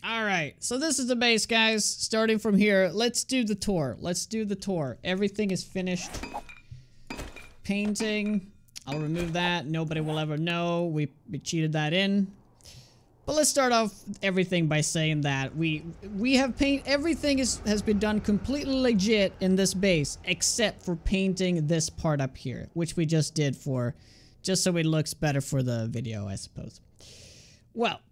Alright, so this is the base, guys. Starting from here, let's do the tour. Let's do the tour. Everything is finished. Painting. I'll remove that. Nobody will ever know. We cheated that in. But let's start off everything by saying that we have everything has been done completely legit in this base, except for painting this part up here, which we just did just so it looks better for the video, I suppose. Well,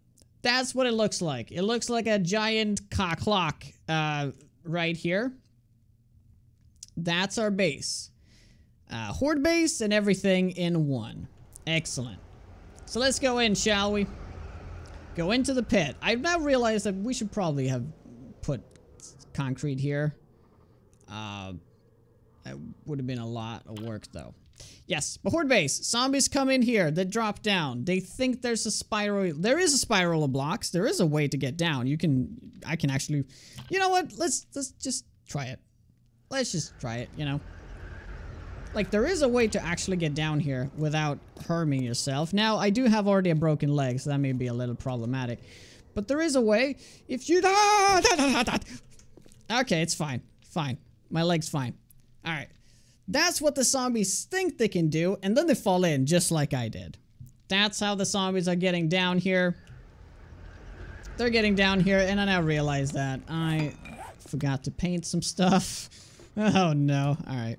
that's what it looks like. It looks like a giant clock right here. That's our base. Horde base and everything in one. Excellent. So let's go in, shall we? Go into the pit. I've now realized that we should probably have put concrete here. That would have been a lot of work, though. Yes, but Horde base. Zombies come in here. They drop down. They think there's a spiral. There is a spiral of blocks. There is a way to get down. I can actually... You know what? Let's just try it. Let's just try it, you know? Like, there is a way to actually get down here without harming yourself. Now, I do have already a broken leg, so that may be a little problematic. But there is a way. If you... Okay, it's fine. Fine. My leg's fine. Alright. That's what the zombies think they can do, and then they fall in, just like I did. That's how the zombies are getting down here. They're getting down here, and I now realize that I forgot to paint some stuff. Oh, no. Alright.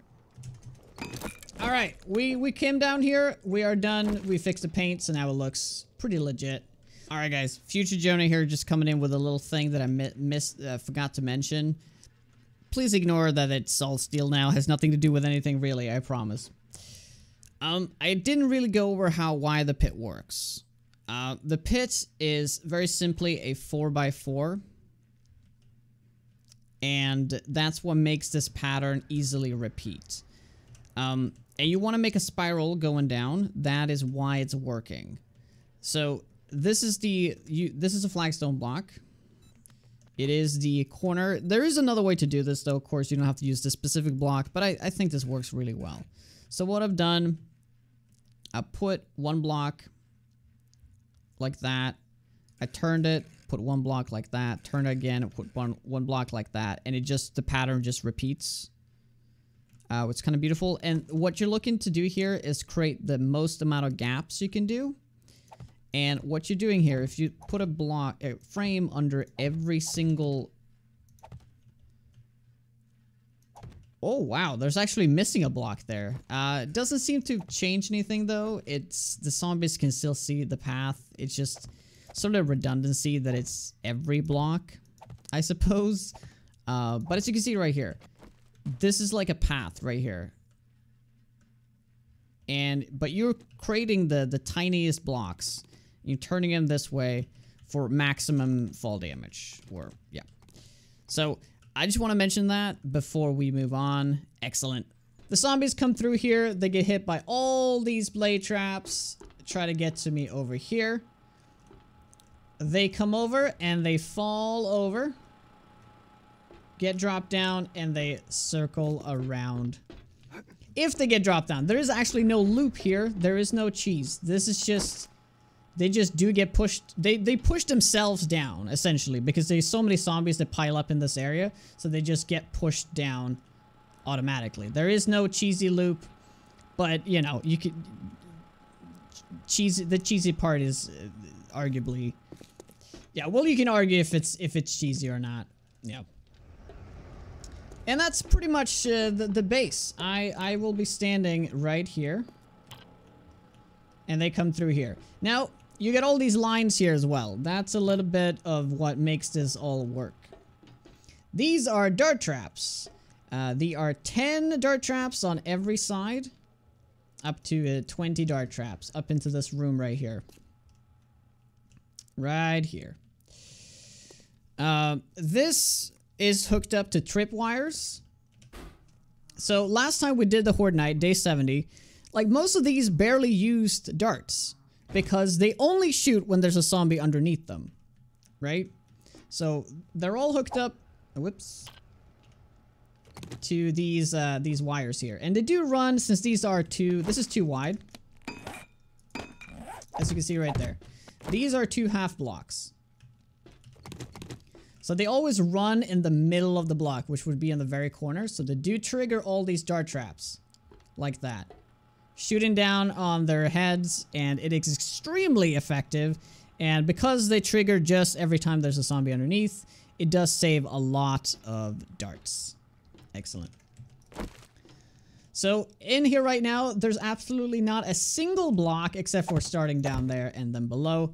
Alright, we came down here, we are done, we fixed the paint, so now it looks pretty legit. Alright guys, Future Jonah here, just coming in with a little thing that I forgot to mention. Please ignore that it's all steel now, has nothing to do with anything really, I promise. I didn't really go over why the pit works. The pit is very simply a 4x4. And that's what makes this pattern easily repeat. And you want to make a spiral going down. That is why it's working. So this is a flagstone block. It is the corner. There is another way to do this, though. Of course, you don't have to use this specific block, but I think this works really well. So what I've done, I put one block like that. I turned it, put one block like that, turn it again, put one block like that, and the pattern just repeats. It's kind of beautiful. And what you're looking to do here is create the most amount of gaps you can do. And what you're doing here, if you put a frame under every single... Oh, wow. There's actually missing a block there. It doesn't seem to change anything, though. The zombies can still see the path. It's just sort of redundancy that it's every block, I suppose. But as you can see right here, this is like a path right here. But you're creating the tiniest blocks. You're turning them this way for maximum fall damage. Yeah. So, I just want to mention that before we move on. Excellent. The zombies come through here. They get hit by all these blade traps. Try to get to me over here. They come over and they fall over. Get dropped down and they circle around. If they get dropped down. There is actually no loop here. There is no cheese. This is just... They just do get pushed. They push themselves down, essentially, because there's so many zombies that pile up in this area, so they just get pushed down automatically. There is no cheesy loop, but, you know, you could... The cheesy part is arguably... Yeah, well, you can argue if it's cheesy or not. Yeah. And that's pretty much the base. I will be standing right here. And they come through here. Now, you get all these lines here as well. That's a little bit of what makes this all work. These are dart traps. There are 10 dart traps on every side. Up to 20 dart traps. Up into this room right here. Right here. This is hooked up to tripwires. So, last time we did the Horde Night, day 70... Like, most of these barely used darts, because they only shoot when there's a zombie underneath them, right? So, they're all hooked up, whoops, to these wires here. And they do run, since these are this is too wide, as you can see right there. These are 2 half blocks. So they always run in the middle of the block, which would be in the very corner. So they do trigger all these dart traps like that, shooting down on their heads, and it is extremely effective. And because they trigger just every time there's a zombie underneath, it does save a lot of darts. Excellent. So in here right now, there's absolutely not a single block except for starting down there and then below.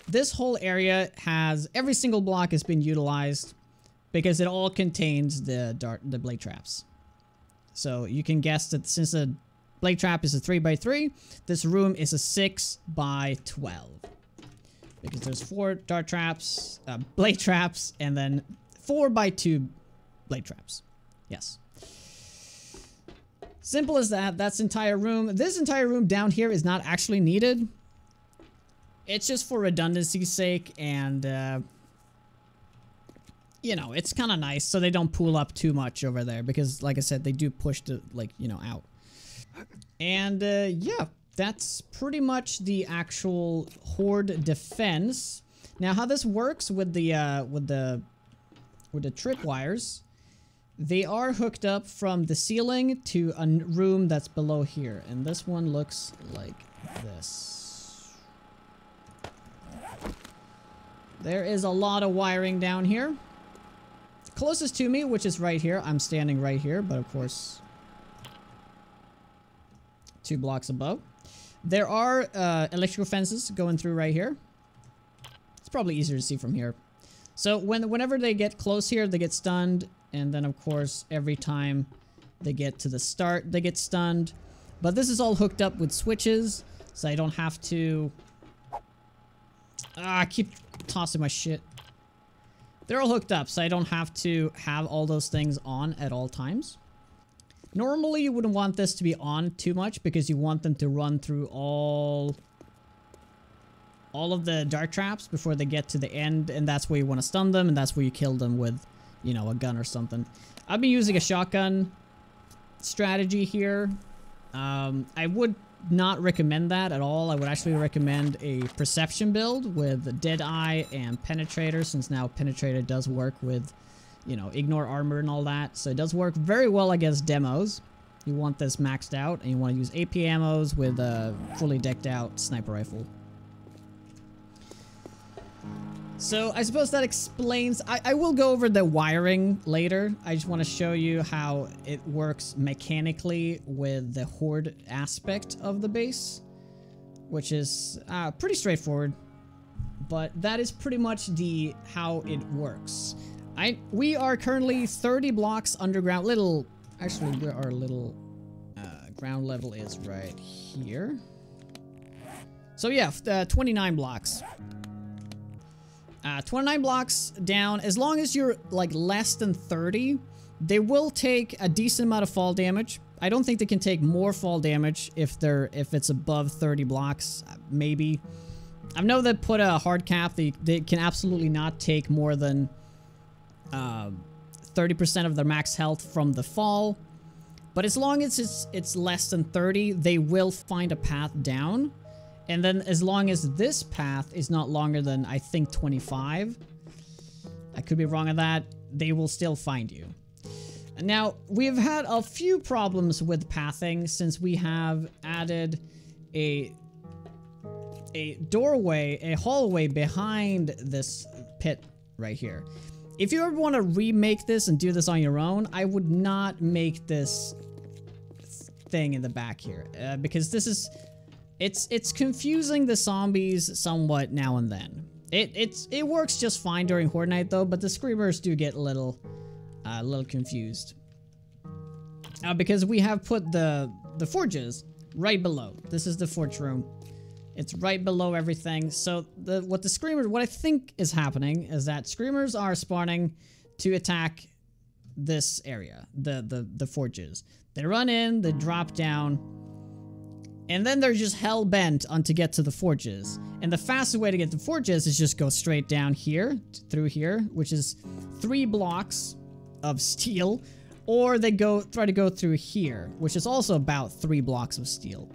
This whole area has, every single block has been utilized because it all contains the blade traps. So you can guess that since the blade trap is a 3x3, this room is a 6x12. Because there's 4 dart traps, blade traps, and then 4x2 blade traps. Yes. Simple as that. That's the entire room. This entire room down here is not actually needed. It's just for redundancy's sake, and you know, it's kind of nice so they don't pool up too much over there, because like I said, they do push the, like, you know, out. And yeah, that's pretty much the actual horde defense. Now, how this works with the tripwires, they are hooked up from the ceiling to a room that's below here, and this one looks like this. There is a lot of wiring down here. Closest to me, which is right here. I'm standing right here, but of course 2 blocks above. There are electrical fences going through right here. It's probably easier to see from here. So whenever they get close here, they get stunned. And then, of course, every time they get to the start, they get stunned. But this is all hooked up with switches, so I don't have to... I keep tossing my shit. They're all hooked up, so I don't have to have all those things on at all times. Normally, you wouldn't want this to be on too much because you want them to run through all of the dart traps before they get to the end, and that's where you want to stun them, and that's where you kill them with, you know, a gun or something. I've been using a shotgun strategy here. I would not recommend that at all. I would actually recommend a perception build with Deadeye and Penetrator, since now Penetrator does work with, you know, ignore armor and all that. So it does work very well against demos. You want this maxed out, and you want to use AP ammos with a fully decked out sniper rifle. So I suppose that explains... I will go over the wiring later. I just want to show you how it works mechanically with the horde aspect of the base, which is pretty straightforward. But that is pretty much how it works. We are currently 30 blocks underground. Actually, where our little ground level is right here. So yeah, 29 blocks. 29 blocks down. As long as you're like less than 30, they will take a decent amount of fall damage. I don't think they can take more fall damage if it's above 30 blocks. Maybe. I know they put a hard cap. They can absolutely not take more than 30% of their max health from the fall. But as long as it's less than 30, they will find a path down. And then as long as this path is not longer than, I think, 25, I could be wrong on that, they will still find you. Now, we've had a few problems with pathing since we have added a doorway, a hallway behind this pit right here. If you ever want to remake this and do this on your own, I would not make this thing in the back here, because this is... It's confusing the zombies somewhat now and then. It works just fine during Horde Night though, but the Screamers do get a little confused. Because we have put the forges right below. This is the forge room. It's right below everything. So what I think is happening is that Screamers are spawning to attack this area, the forges. They run in, they drop down, and then they're just hell-bent on to get to the forges. And the fastest way to get to the forges is just go straight down here, through here, which is 3 blocks of steel. Or they try to go through here, which is also about 3 blocks of steel.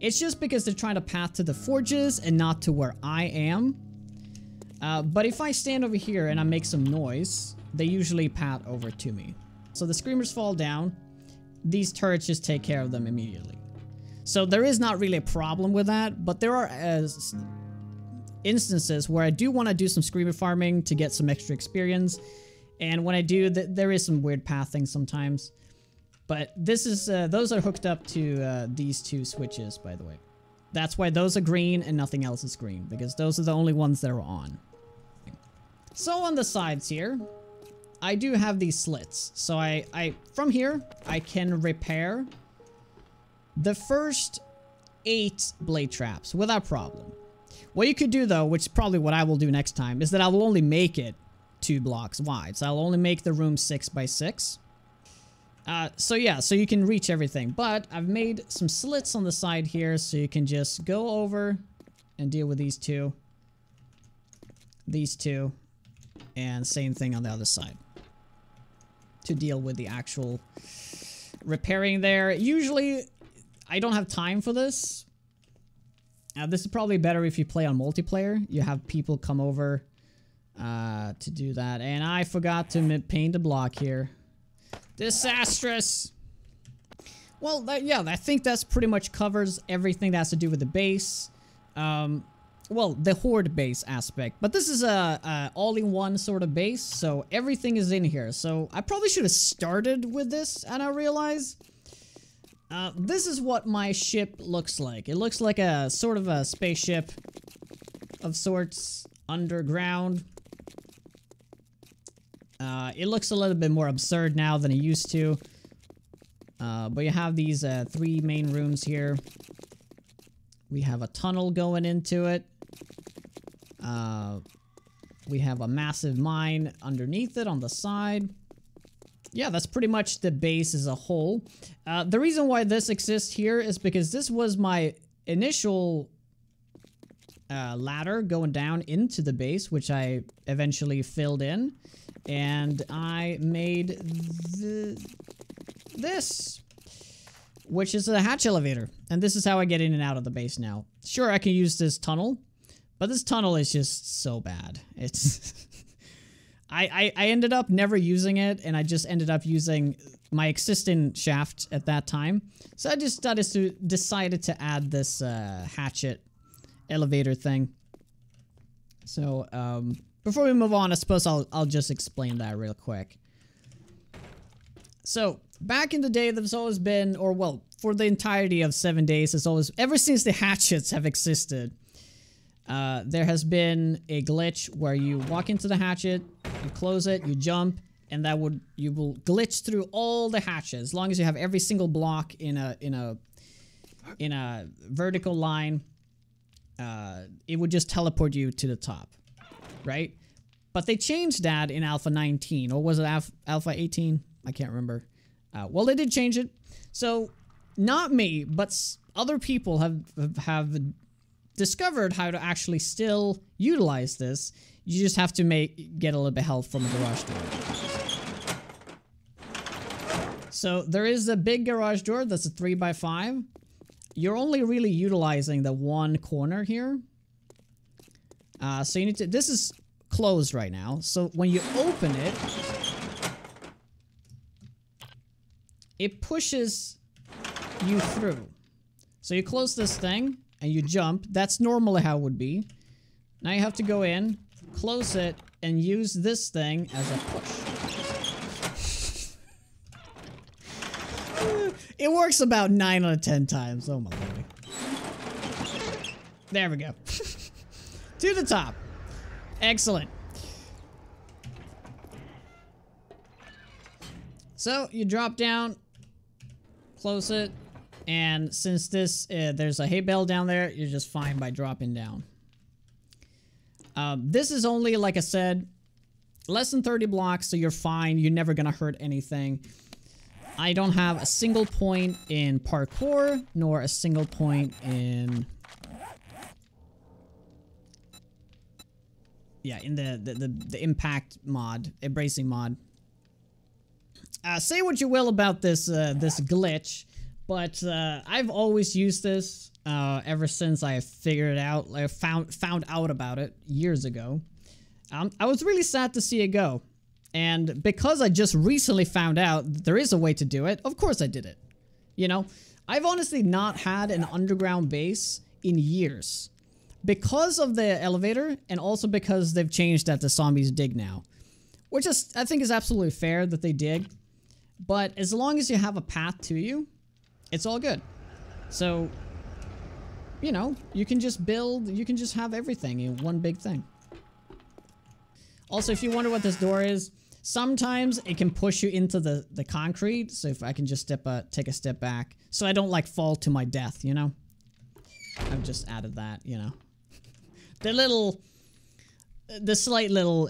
It's just because they're trying to path to the forges and not to where I am. But if I stand over here and I make some noise, they usually pat over to me. So the screamers fall down. These turrets just take care of them immediately. So there is not really a problem with that, but there are instances where I do want to do some screamer farming to get some extra experience. And when I do, there is some weird pathing sometimes. But this is those are hooked up to these two switches, by the way. That's why those are green and nothing else is green, because those are the only ones that are on. So on the sides here, I do have these slits. So from here, I can repair the first 8 blade traps without problem. What you could do though, which is probably what I will do next time, is that I will only make it 2 blocks wide. So I'll only make the room 6 by 6. So yeah, so you can reach everything. But I've made some slits on the side here, so you can just go over and deal with these two, and same thing on the other side to deal with the actual repairing there. Usually, I don't have time for this. This is probably better if you play on multiplayer. You have people come over to do that. And I forgot to paint a block here. Disastrous. Well, yeah, I think that's pretty much covers everything that has to do with the base. Well, the horde base aspect. But this is a all-in-one sort of base, so everything is in here. So I probably should have started with this, and I realize this is what my ship looks like. It looks like a sort of a spaceship of sorts underground. It looks a little bit more absurd now than it used to. But you have these 3 main rooms here. We have a tunnel going into it. We have a massive mine underneath it on the side. Yeah, that's pretty much the base as a whole. The reason why this exists here is because this was my initial ladder going down into the base, which I eventually filled in. And I made this, which is a hatch elevator. And this is how I get in and out of the base now. Sure, I can use this tunnel, but this tunnel is just so bad. It's... I ended up never using it, and I just ended up using my existing shaft at that time. So I just decided to add this hatchet elevator thing. So, before we move on, I suppose I'll just explain that real quick. So, back in the day, there's always been, or well, for the entirety of 7 days, there's always, ever since the hatchets have existed, there has been a glitch where you walk into the hatchet, you close it, you jump, and you will glitch through all the hatches. As long as you have every single block in a vertical line, it would just teleport you to the top, right? But they changed that in Alpha 19, or was it Alpha 18? I can't remember. Well, they did change it. So, not me, but other people have discovered how to actually still utilize this. You just have to get a little bit of help from a garage door. So there is a big garage door that's a 3x5. You're only really utilizing the one corner here. So you need to, this is closed right now. So when you open it, it pushes you through. So you close this thing and you jump. That's normally how it would be. Now you have to go in, close it, and use this thing as a push. It works about 9 out of 10 times. Oh my lord. There we go. To the top. Excellent. So you drop down, close it, and since this there's a hay bale down there, you're just fine by dropping down. This is only, like I said, less than 30 blocks, so you're fine. You're never gonna hurt anything. I don't have a single point in parkour, nor a single point in... yeah, in the impact mod, embracing mod. Say what you will about this this glitch, but I've always used this ever since I figured it out. I found out about it years ago. I was really sad to see it go. And because I just recently found out that there is a way to do it, of course I did it. You know, I've honestly not had an underground base in years. Because of the elevator, and also because they've changed that the zombies dig now. Which is, I think is absolutely fair that they dig. But as long as you have a path to you, it's all good. So, you know, you can just build, you can just have everything in one big thing. Also, if you wonder what this door is, sometimes it can push you into the concrete. So if I can just take a step back, so I don't like fall to my death, you know? I've just added that, you know? The slight little,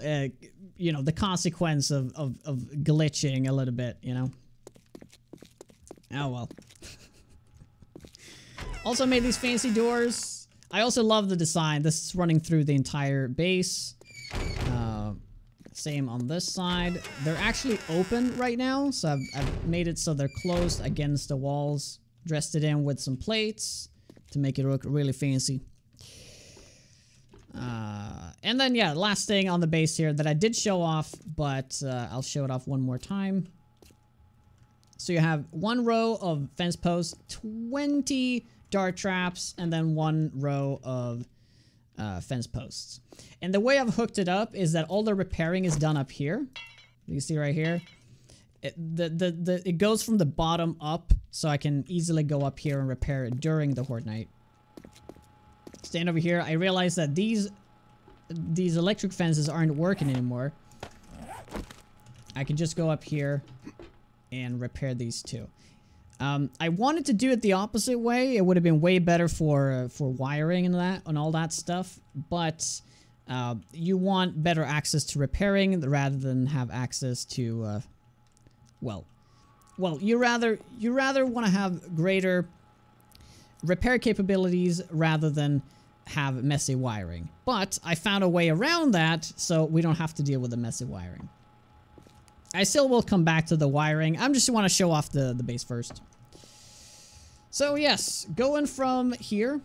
you know, the consequence of glitching a little bit, you know? Oh well. Also made these fancy doors. I also love the design. This is running through the entire base. Same on this side. They're actually open right now, so I've made it so they're closed against the walls. Dressed it in with some plates to make it look really fancy. And then, yeah, last thing on the base here that I did show off, but I'll show it off one more time. So you have one row of fence posts, 20 dart traps, and then one row of fence posts. And the way I've hooked it up is that all the repairing is done up here. You see right here? It goes from the bottom up, so I can easily go up here and repair it during the horde night. Stand over here. I realized that these electric fences aren't working anymore. I can just go up here and repair these two. I wanted to do it the opposite way. It would have been way better for wiring and that and all that stuff. But you want better access to repairing rather than have access to well, you rather want to have greater repair capabilities rather than have messy wiring. But I found a way around that so we don't have to deal with the messy wiring. I still will come back to the wiring. I just want to show off the base first. So yes, going from here,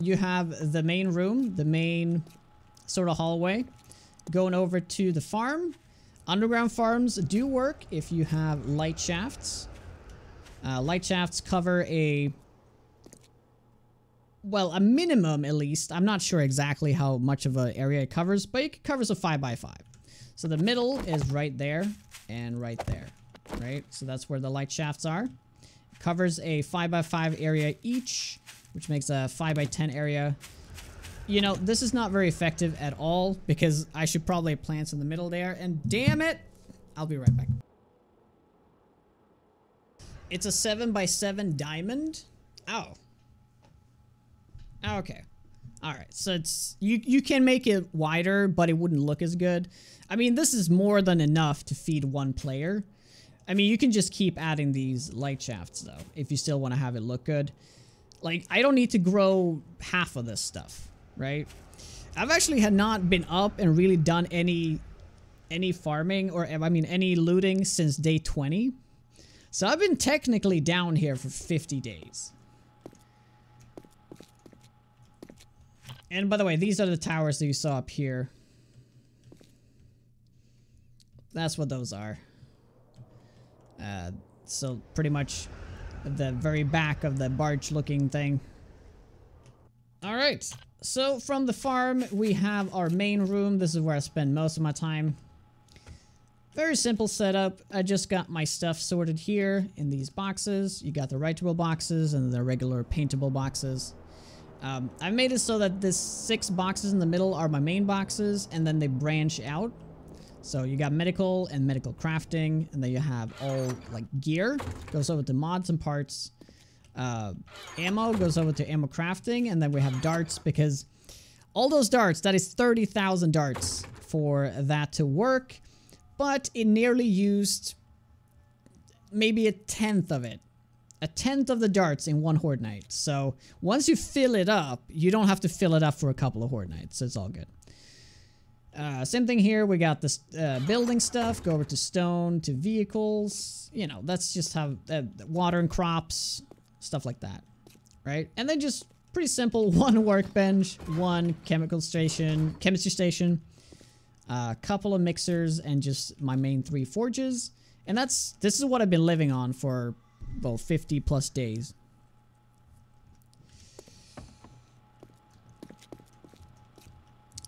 you have the main room, the main sort of hallway. Going over to the farm. Underground farms do work if you have light shafts. Light shafts cover a minimum at least. I'm not sure exactly how much of an area it covers, but it covers a 5x5. So the middle is right there and right there, right? So that's where the light shafts are. It covers a 5x5 area each, which makes a 5x10 area. You know, this is not very effective at all because I should probably have plants in the middle there, and damn it, I'll be right back. It's a 7x7 diamond. Oh. Okay. Alright, so it's you can make it wider, but it wouldn't look as good. I mean, this is more than enough to feed one player. I mean, you can just keep adding these light shafts, though, if you still want to have it look good. Like, I don't need to grow half of this stuff, right? I've actually not been up and really done any farming, or, I mean, any looting since day 20. So I've been technically down here for 50 days. And by the way, these are the towers that you saw up here. That's what those are. So pretty much the very back of the barge looking thing. Alright, so from the farm we have our main room. This is where I spend most of my time. Very simple setup. I just got my stuff sorted here in these boxes. You got the writable boxes and the regular paintable boxes. I made it so that this 6 boxes in the middle are my main boxes, and then they branch out. So you got medical and medical crafting, and then you have all like gear goes over to mods and parts. Ammo goes over to ammo crafting, and then we have darts because all those darts, that is 30,000 darts for that to work, but it nearly used maybe a tenth of it. A tenth of the darts in one horde night. So once you fill it up, you don't have to fill it up for a couple of horde nights. So it's all good. Same thing here. We got this building stuff. Go over to stone, to vehicles. You know, that's just how water and crops, stuff like that, right? And then just pretty simple: one workbench, one chemistry station, a couple of mixers, and just my main 3 forges. And this is what I've been living on for, well, 50 plus days.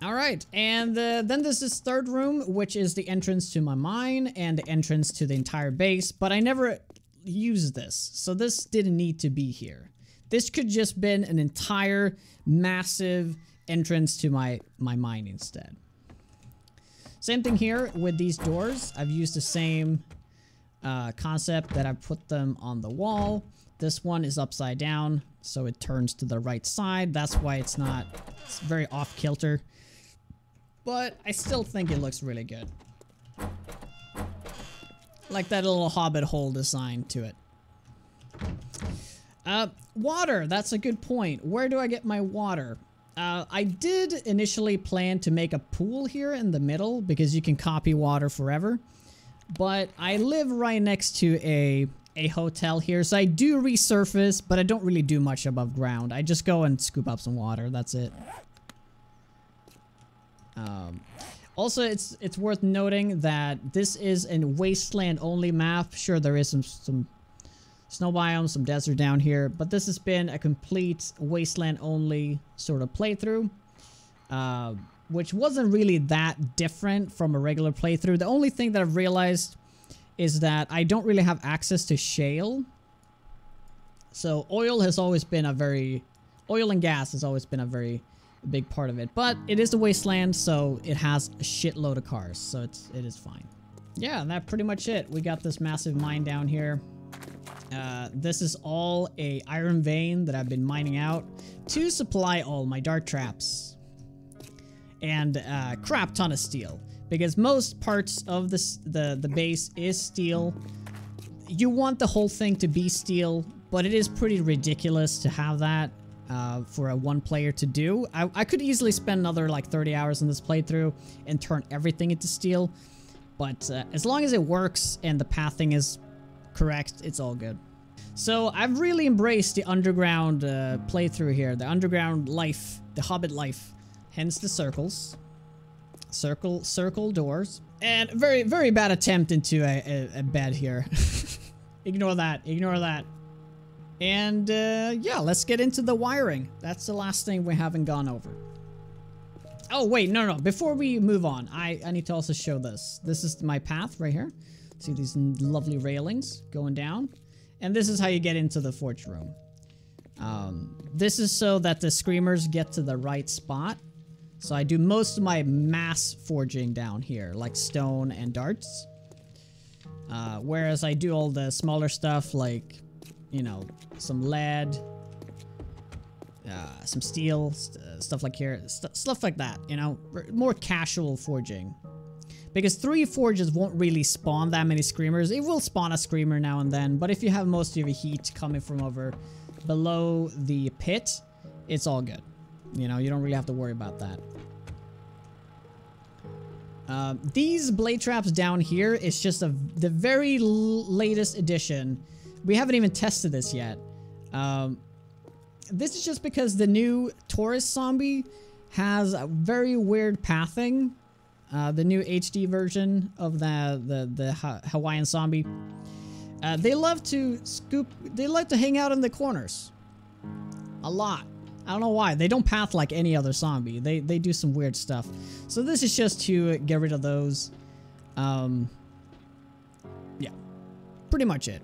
All right, and then there's this third room, which is the entrance to my mine and the entrance to the entire base, but I never used this, so this didn't need to be here. This could just been an entire massive entrance to my mine instead. Same thing here with these doors. I've used the same concept that I've put them on the wall. This one is upside down, so it turns to the right side. That's why it's very off kilter. But I still think it looks really good. Like that little hobbit hole design to it. Water, that's a good point. Where do I get my water? I did initially plan to make a pool here in the middle because you can copy water forever. But I live right next to a hotel here, so I do resurface, but I don't really do much above ground. I just go and scoop up some water, that's it. Also, it's worth noting that this is a wasteland only map. Sure, there is some snow biomes, some desert down here, but this has been a complete wasteland only sort of playthrough, which wasn't really that different from a regular playthrough. The only thing that I've realized is that I don't really have access to shale. So oil and gas has always been a very big part of it, but it is a wasteland, so it has a shitload of cars, so it is fine. Yeah, and that's pretty much it. We got this massive mine down here. This is all a iron vein that I've been mining out to supply all my dart traps and a crap ton of steel, because most parts of the base is steel. You want the whole thing to be steel, but it is pretty ridiculous to have that for a one player to do. I could easily spend another like 30 hours in this playthrough and turn everything into steel, but as long as it works and the pathing is correct, it's all good. So I've really embraced the underground playthrough here, the underground life, the hobbit life, hence the circle doors, and very bad attempt into a bed here. Ignore that. And yeah, let's get into the wiring. That's the last thing we haven't gone over. Oh wait, no. Before we move on, I need to also show this. This is my path right here. See these lovely railings going down, and this is how you get into the forge room. This is so that the screamers get to the right spot. So I do most of my mass forging down here, like stone and darts. Whereas I do all the smaller stuff like, you know, some lead, some steel, stuff like here, stuff like that, you know, more casual forging. Because 3 forges won't really spawn that many screamers. It will spawn a screamer now and then, but if you have most of your heat coming from over below the pit, it's all good. You know, you don't really have to worry about that. These blade traps down here is just the very latest addition. We haven't even tested this yet. This is just because the new tourist zombie has a very weird pathing. The new HD version of the Hawaiian zombie. They love to hang out in the corners. A lot. I don't know why. They don't path like any other zombie. They do some weird stuff. So this is just to get rid of those. Yeah. Pretty much it.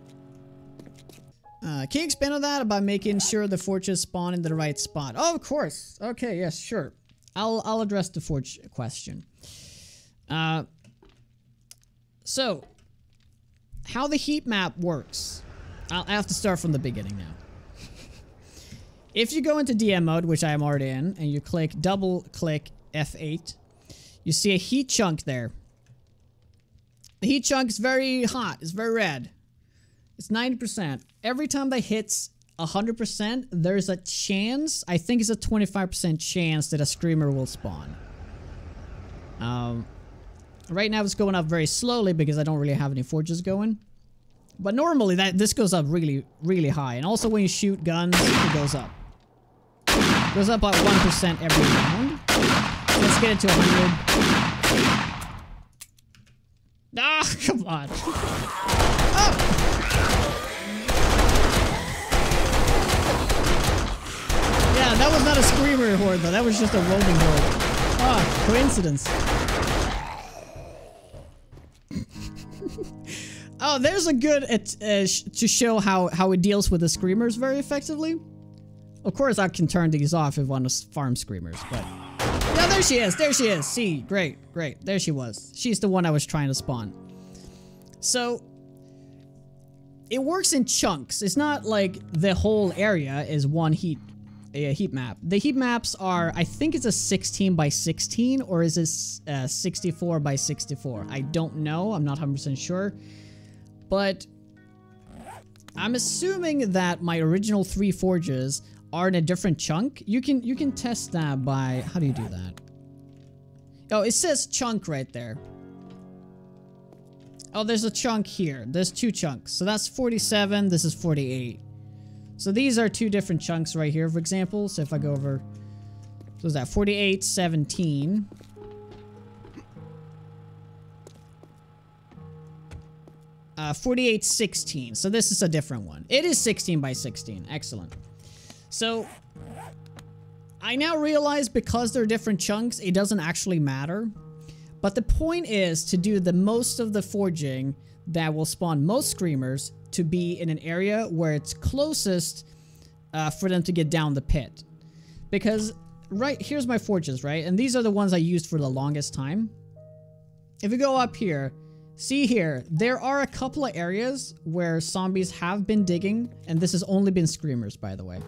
Can you expand on that about making sure the forges spawn in the right spot? Oh, of course. Okay, yes, sure. I'll address the forge question. So, how the heat map works. I have to start from the beginning now. If you go into DM mode, which I am already in, and you double click F8, you see a heat chunk there. The heat chunk is very hot. It's very red. It's 90%. Every time that hits 100%, there's a chance, I think it's a 25% chance that a screamer will spawn. Right now it's going up very slowly because I don't really have any forges going. But normally this goes up really, really high. And also when you shoot guns, it goes up. It goes up by 1% every round. So let's get it to 100. Ah, come on. Oh! Yeah, that was not a screamer horde though. That was just a roaming horde. Ah, coincidence. Oh, there's a good to show how it deals with the screamers very effectively. Of course, I can turn these off if I want to farm screamers, but yeah, there she is. There she is. See, great. There she was. She's the one I was trying to spawn. So it works in chunks. It's not like the whole area is one heat map. The heat maps are, I think it's a 16 by 16 or is it 64 by 64? I don't know. I'm not 100% sure. But I'm assuming that my original 3 forges are in a different chunk. You can test that by, how do you do that? Oh, it says chunk right there. Oh, there's a chunk here. There's 2 chunks. So that's 47. This is 48. So these are 2 different chunks right here, for example. So if I go over, so is that 48, 17. 48, 16. So this is a different one. It is 16 by 16. Excellent. So I now realize because they're different chunks, it doesn't actually matter. But the point is to do the most of the forging that will spawn most screamers to be in an area where it's closest for them to get down the pit. Because right here's my forges, right? And these are the ones I used for the longest time. If you go up here, see here, there are a couple of areas where zombies have been digging, and this has only been screamers, by the way.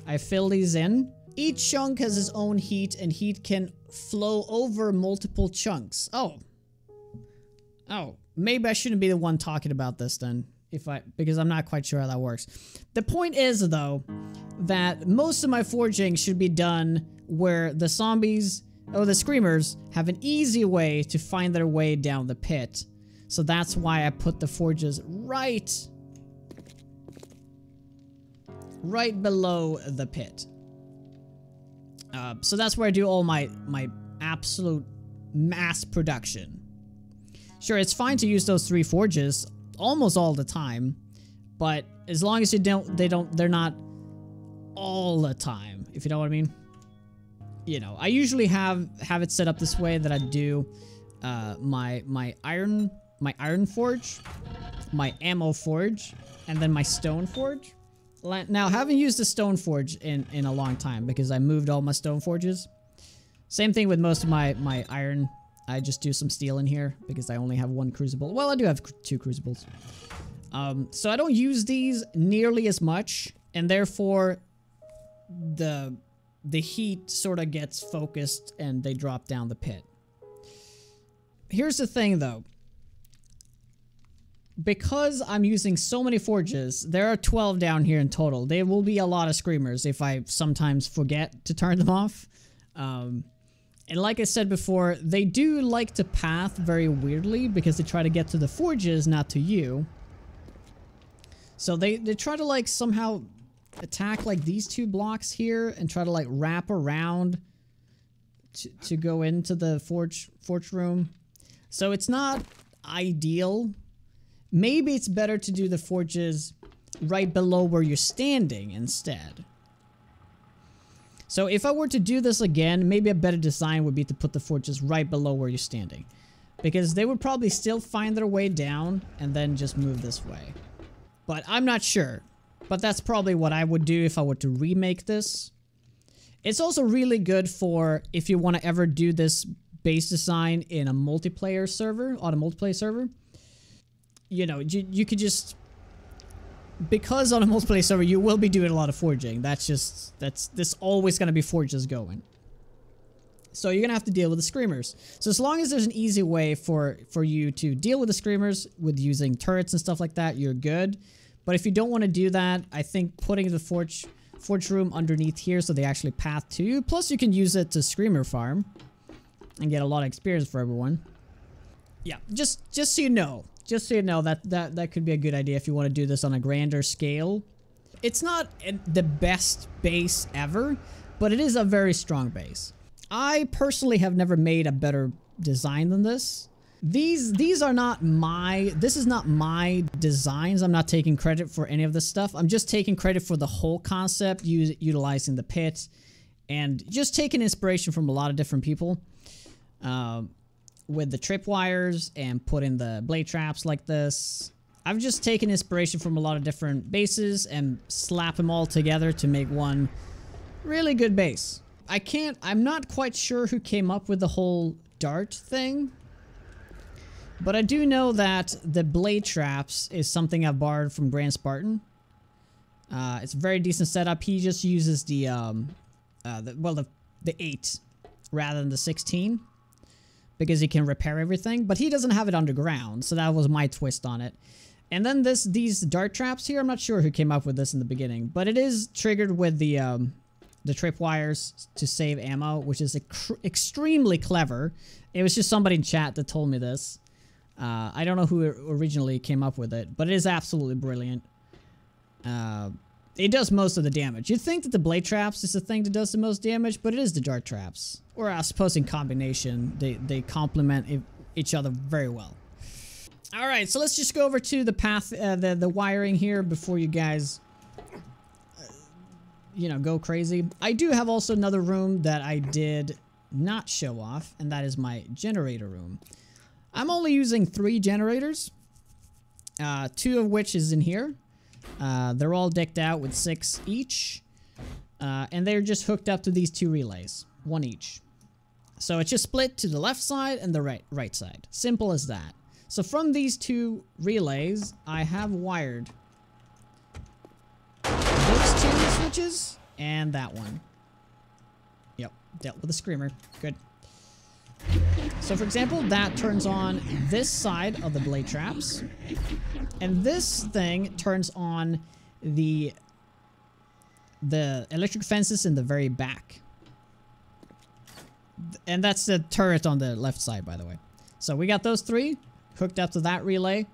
I fill these in. Each chunk has its own heat, and heat can flow over multiple chunks. Oh, maybe I shouldn't be the one talking about this then, because I'm not quite sure how that works. The point is, though, that most of my forging should be done where the zombies, or the screamers, have an easy way to find their way down the pit. So that's why I put the forges right below the pit. So that's where I do all my absolute mass production. Sure, it's fine to use those 3 forges almost all the time, but as long as they're not all the time, if you know what I mean. You know, I usually have it set up this way that I do my iron forge, my ammo forge, and then my stone forge. Now, I haven't used the stone forge in a long time because I moved all my stone forges. Same thing with most of my iron. I just do some steel in here because I only have 1 crucible. Well, I do have 2 crucibles. So I don't use these nearly as much, and therefore the heat sort of gets focused and they drop down the pit. Here's the thing, though. Because I'm using so many forges, there are 12 down here in total. There will be a lot of screamers if I sometimes forget to turn them off. And like I said before, they do like to path very weirdly because they try to get to the forges, not to you. So they try to like somehow attack like these 2 blocks here and try to like wrap around to go into the forge room. So it's not ideal. Maybe it's better to do the forges right below where you're standing instead. So if I were to do this again, maybe a better design would be to put the forges right below where you're standing. Because they would probably still find their way down and then just move this way. But I'm not sure. But that's probably what I would do if I were to remake this. It's also really good for if you want to ever do this base design in a multiplayer server, on a multiplayer server. You know, you could just, because on a multiplayer server you will be doing a lot of forging. There's always going to be forges going. So you're going to have to deal with the screamers. So as long as there's an easy way for you to deal with the screamers with using turrets and stuff like that, you're good. But if you don't want to do that, I think putting the forge room underneath here so they actually path to you. Plus you can use it to screamer farm and get a lot of experience for everyone. Yeah, just so you know. Just so you know, that could be a good idea if you want to do this on a grander scale. It's not the best base ever, but it is a very strong base. I personally have never made a better design than this. These are not my, this is not my designs. I'm not taking credit for any of this stuff. I'm just taking credit for the whole concept, utilizing the pit, and just taking inspiration from a lot of different people. With the tripwires and putting the blade traps like this. I've just taken inspiration from a lot of different bases and slap them all together to make one really good base. I'm not quite sure who came up with the whole dart thing, but I do know that the blade traps is something I've borrowed from Grand Spartan. It's a very decent setup. He just uses the 8 rather than the 16 because he can repair everything, but he doesn't have it underground, so that was my twist on it. And then these dart traps here, I'm not sure who came up with this in the beginning, but it is triggered with the tripwires to save ammo, which is extremely clever. It was just somebody in chat that told me this. I don't know who originally came up with it, but it is absolutely brilliant. It does most of the damage. You'd think that the blade traps is the thing that does the most damage, but it is the dart traps. Or I suppose in combination, they complement each other very well. Alright, so let's just go over to the path, the wiring here before you guys, you know, go crazy. I do have also another room that I did not show off, and that is my generator room. I'm only using 3 generators, 2 of which is in here. They're all decked out with 6 each, and they're just hooked up to these 2 relays, 1 each. So it's just split to the left side and the right side. Simple as that. So from these 2 relays, I have wired those 2 switches and that one. Yep, dealt with a screamer. Good. So for example, that turns on this side of the blade traps, and this thing turns on the electric fences in the very back. And that's the turret on the left side, by the way. So we got those 3 hooked up to that relay.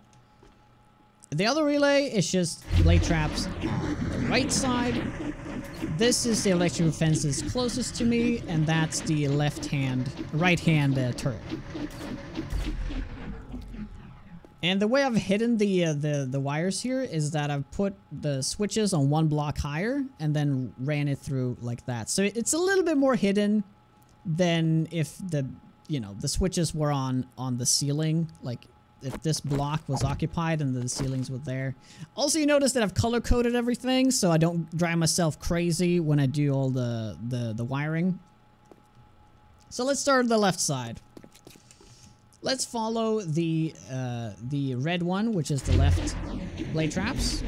The other relay is just blade traps on the right side. This is the electrical fences closest to me, and that's the right-hand turret. And the way I've hidden the wires here is that I've put the switches on 1 block higher and then ran it through like that. So it's a little bit more hidden than if the switches were on the ceiling, like if this block was occupied and the ceilings were there. Also, you notice that I've color-coded everything so I don't drive myself crazy when I do all the wiring. So let's start on the left side. Let's follow the red one, which is the left blade traps.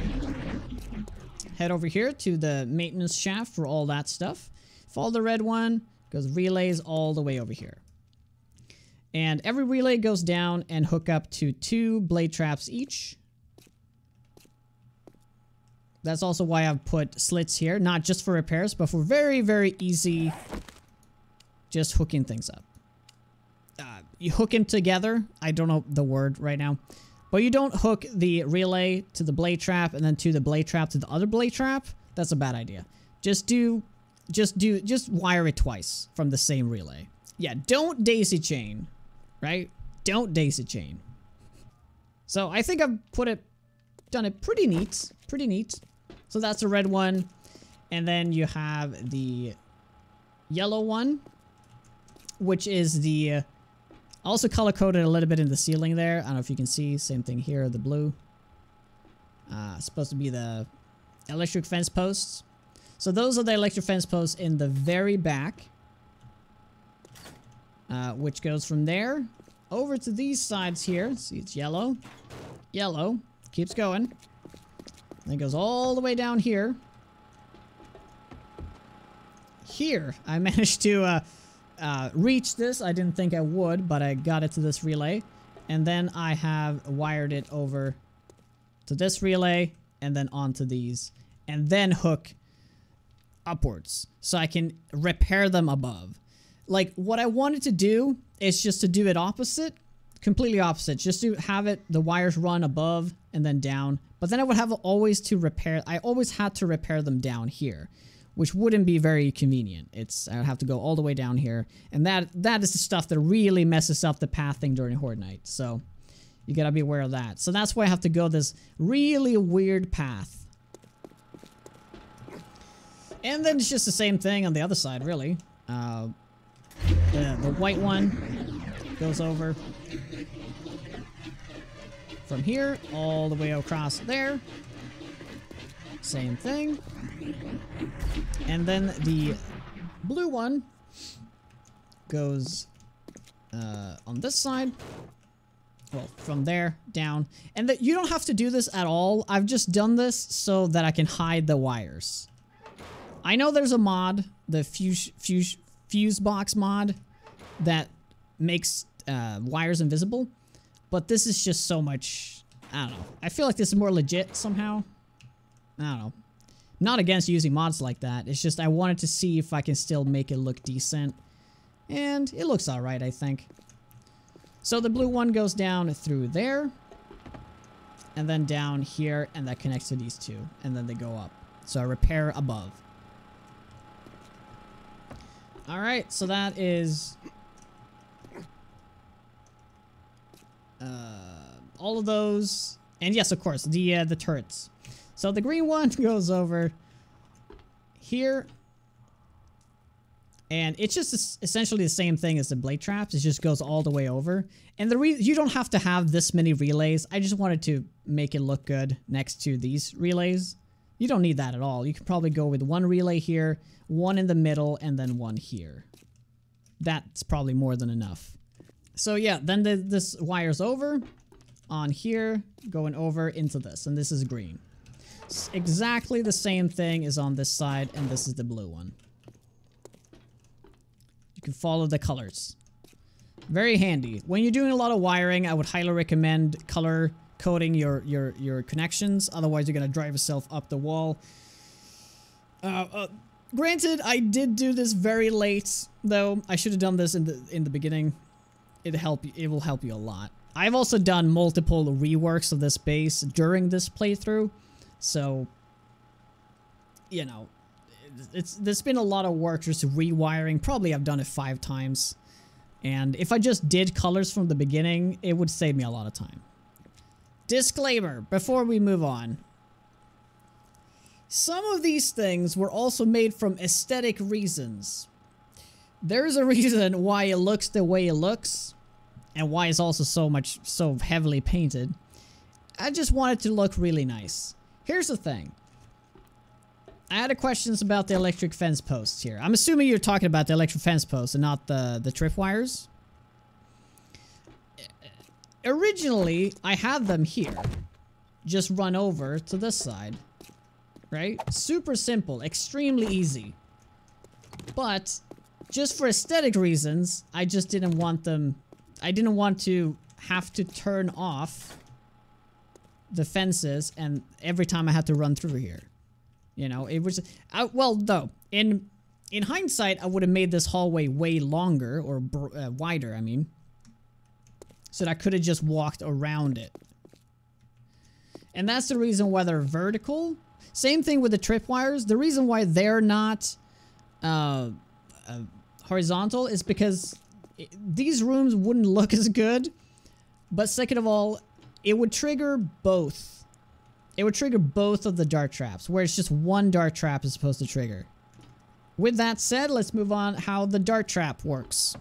Head over here to the maintenance shaft for all that stuff. Follow the red one, goes relays all the way over here. And every relay goes down and hook up to 2 blade traps each. That's also why I've put slits here, not just for repairs, but for very, very easy just hooking things up. You hook them together. I don't know the word right now, but you don't hook the relay to the blade trap and then to the blade trap to the other blade trap. That's a bad idea. Just wire it twice from the same relay. Yeah, don't daisy chain, right? Don't daisy chain. So I think I've done it pretty neat, So that's the red one, and then you have the yellow one, which is the also color-coded a little bit in the ceiling there. I don't know if you can see. Same thing here, the blue. Supposed to be the electric fence posts. So those are the electric fence posts in the very back. Which goes from there over to these sides here. See, it's yellow. Yellow. Keeps going. And it goes all the way down here. Here, I managed to reach this. I didn't think I would, but I got it to this relay. And then I have wired it over to this relay and then onto these. And then hook upwards so I can repair them above. Like, what I wanted to do is just to do it opposite, completely opposite, just to have the wires run above and then down. But then I would have I always had to repair them down here, which wouldn't be very convenient. I would have to go all the way down here, and that is the stuff that really messes up the pathing during Horde Night. So you gotta be aware of that. So that's why I have to go this really weird path. And then it's just the same thing on the other side, really. The white one goes over from here all the way across there. Same thing. And then the blue one goes on this side. Well, from there down. And you don't have to do this at all. I've just done this so that I can hide the wires. I know there's a mod, the fuse box mod, that makes wires invisible, but this is just so much, I don't know. I feel like this is more legit somehow. I don't know. Not against using mods like that. It's just I wanted to see if I can still make it look decent. And it looks alright, I think. So the blue one goes down through there. And then down here, and that connects to these two. And then they go up. So I repair above. Alright, so that is all of those. And yes, of course, the turrets. So the green one goes over here. And it's just essentially the same thing as the blade traps. It just goes all the way over. And you don't have to have this many relays. I just wanted to make it look good next to these relays. You don't need that at all. You could probably go with one relay here, one in the middle, and then one here. That's probably more than enough. So yeah, then this wire's over on here, going over into this, and this is green. It's exactly the same thing as on this side, and this is the blue one. You can follow the colors. Very handy. When you're doing a lot of wiring, I would highly recommend color coding your connections. Otherwise, you're gonna drive yourself up the wall. Granted, I did do this very late, though. I should have done this in the beginning. It will help you a lot. I've also done multiple reworks of this base during this playthrough, so you know, there's been a lot of work just rewiring. Probably I've done it 5 times, and if I just did colors from the beginning, it would save me a lot of time. Disclaimer before we move on. Some of these things were also made from aesthetic reasons. There's a reason why it looks the way it looks, and why it's also so heavily painted. I just want it to look really nice. Here's the thing. I had questions about the electric fence posts here. I'm assuming you're talking about the electric fence posts and not the tripwires. Originally, I had them here. Just run over to this side. Right? Super simple. Extremely easy. But, just for aesthetic reasons, I just didn't want them... I didn't want to have to turn off the fences and every time I had to run through here. You know, it was... well, though, in hindsight, I would have made this hallway way longer, or wider, I mean. So that I could have just walked around it. And that's the reason why they're vertical. Same thing with the tripwires. The reason why they're not horizontal is because these rooms wouldn't look as good. But second of all, it would trigger both. It would trigger both of the dart traps, where it's just one dart trap is supposed to trigger. With that said, let's move on how the dart trap works.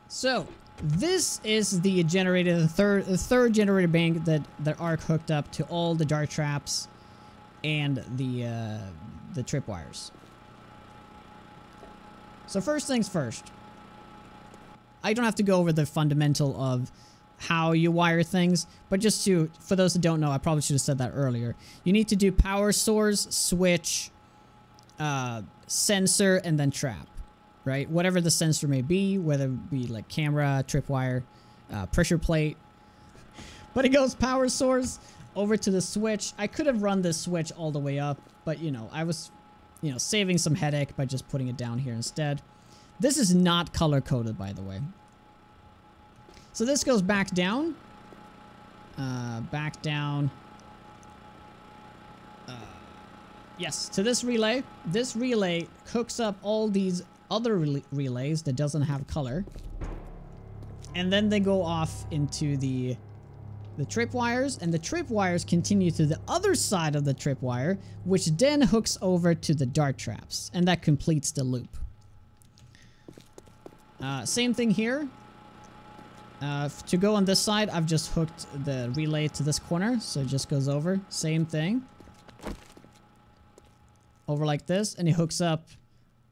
So, this is the generator, the third generator bank that Ark hooked up to all the dart traps and the tripwires. So first things first. I don't have to go over the fundamental of how you wire things, but just for those that don't know, I probably should have said that earlier. You need to do power source, switch, sensor, and then trap. Right? Whatever the sensor may be, whether it be like camera, tripwire, pressure plate. But it goes power source over to the switch. I could have run this switch all the way up, but you know, I was, you know, saving some headache by just putting it down here instead. This is not color coded, by the way. So this goes back down. Yes, to this relay. This relay hooks up all these other relays that doesn't have color. And then they go off into the tripwires, and the tripwires continue to the other side of the tripwire, which then hooks over to the dart traps, and that completes the loop. Same thing here. To go on this side, I've just hooked the relay to this corner, so it just goes over. Same thing. Over like this, and it hooks up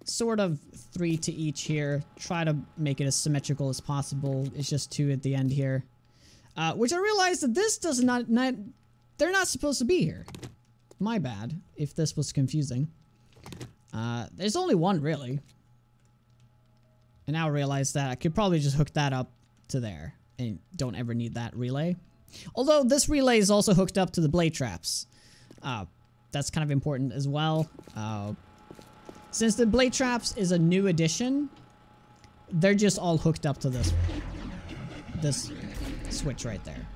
sort of 3 to each here. Try to make it as symmetrical as possible. It's just 2 at the end here. Which I realized that this does not, they're not supposed to be here. My bad, if this was confusing. There's only one, really. And now I realize that I could probably just hook that up to there. And don't ever need that relay. Although this relay is also hooked up to the blade traps. That's kind of important as well. Since the blade traps is a new addition, they're just all hooked up to this switch right there.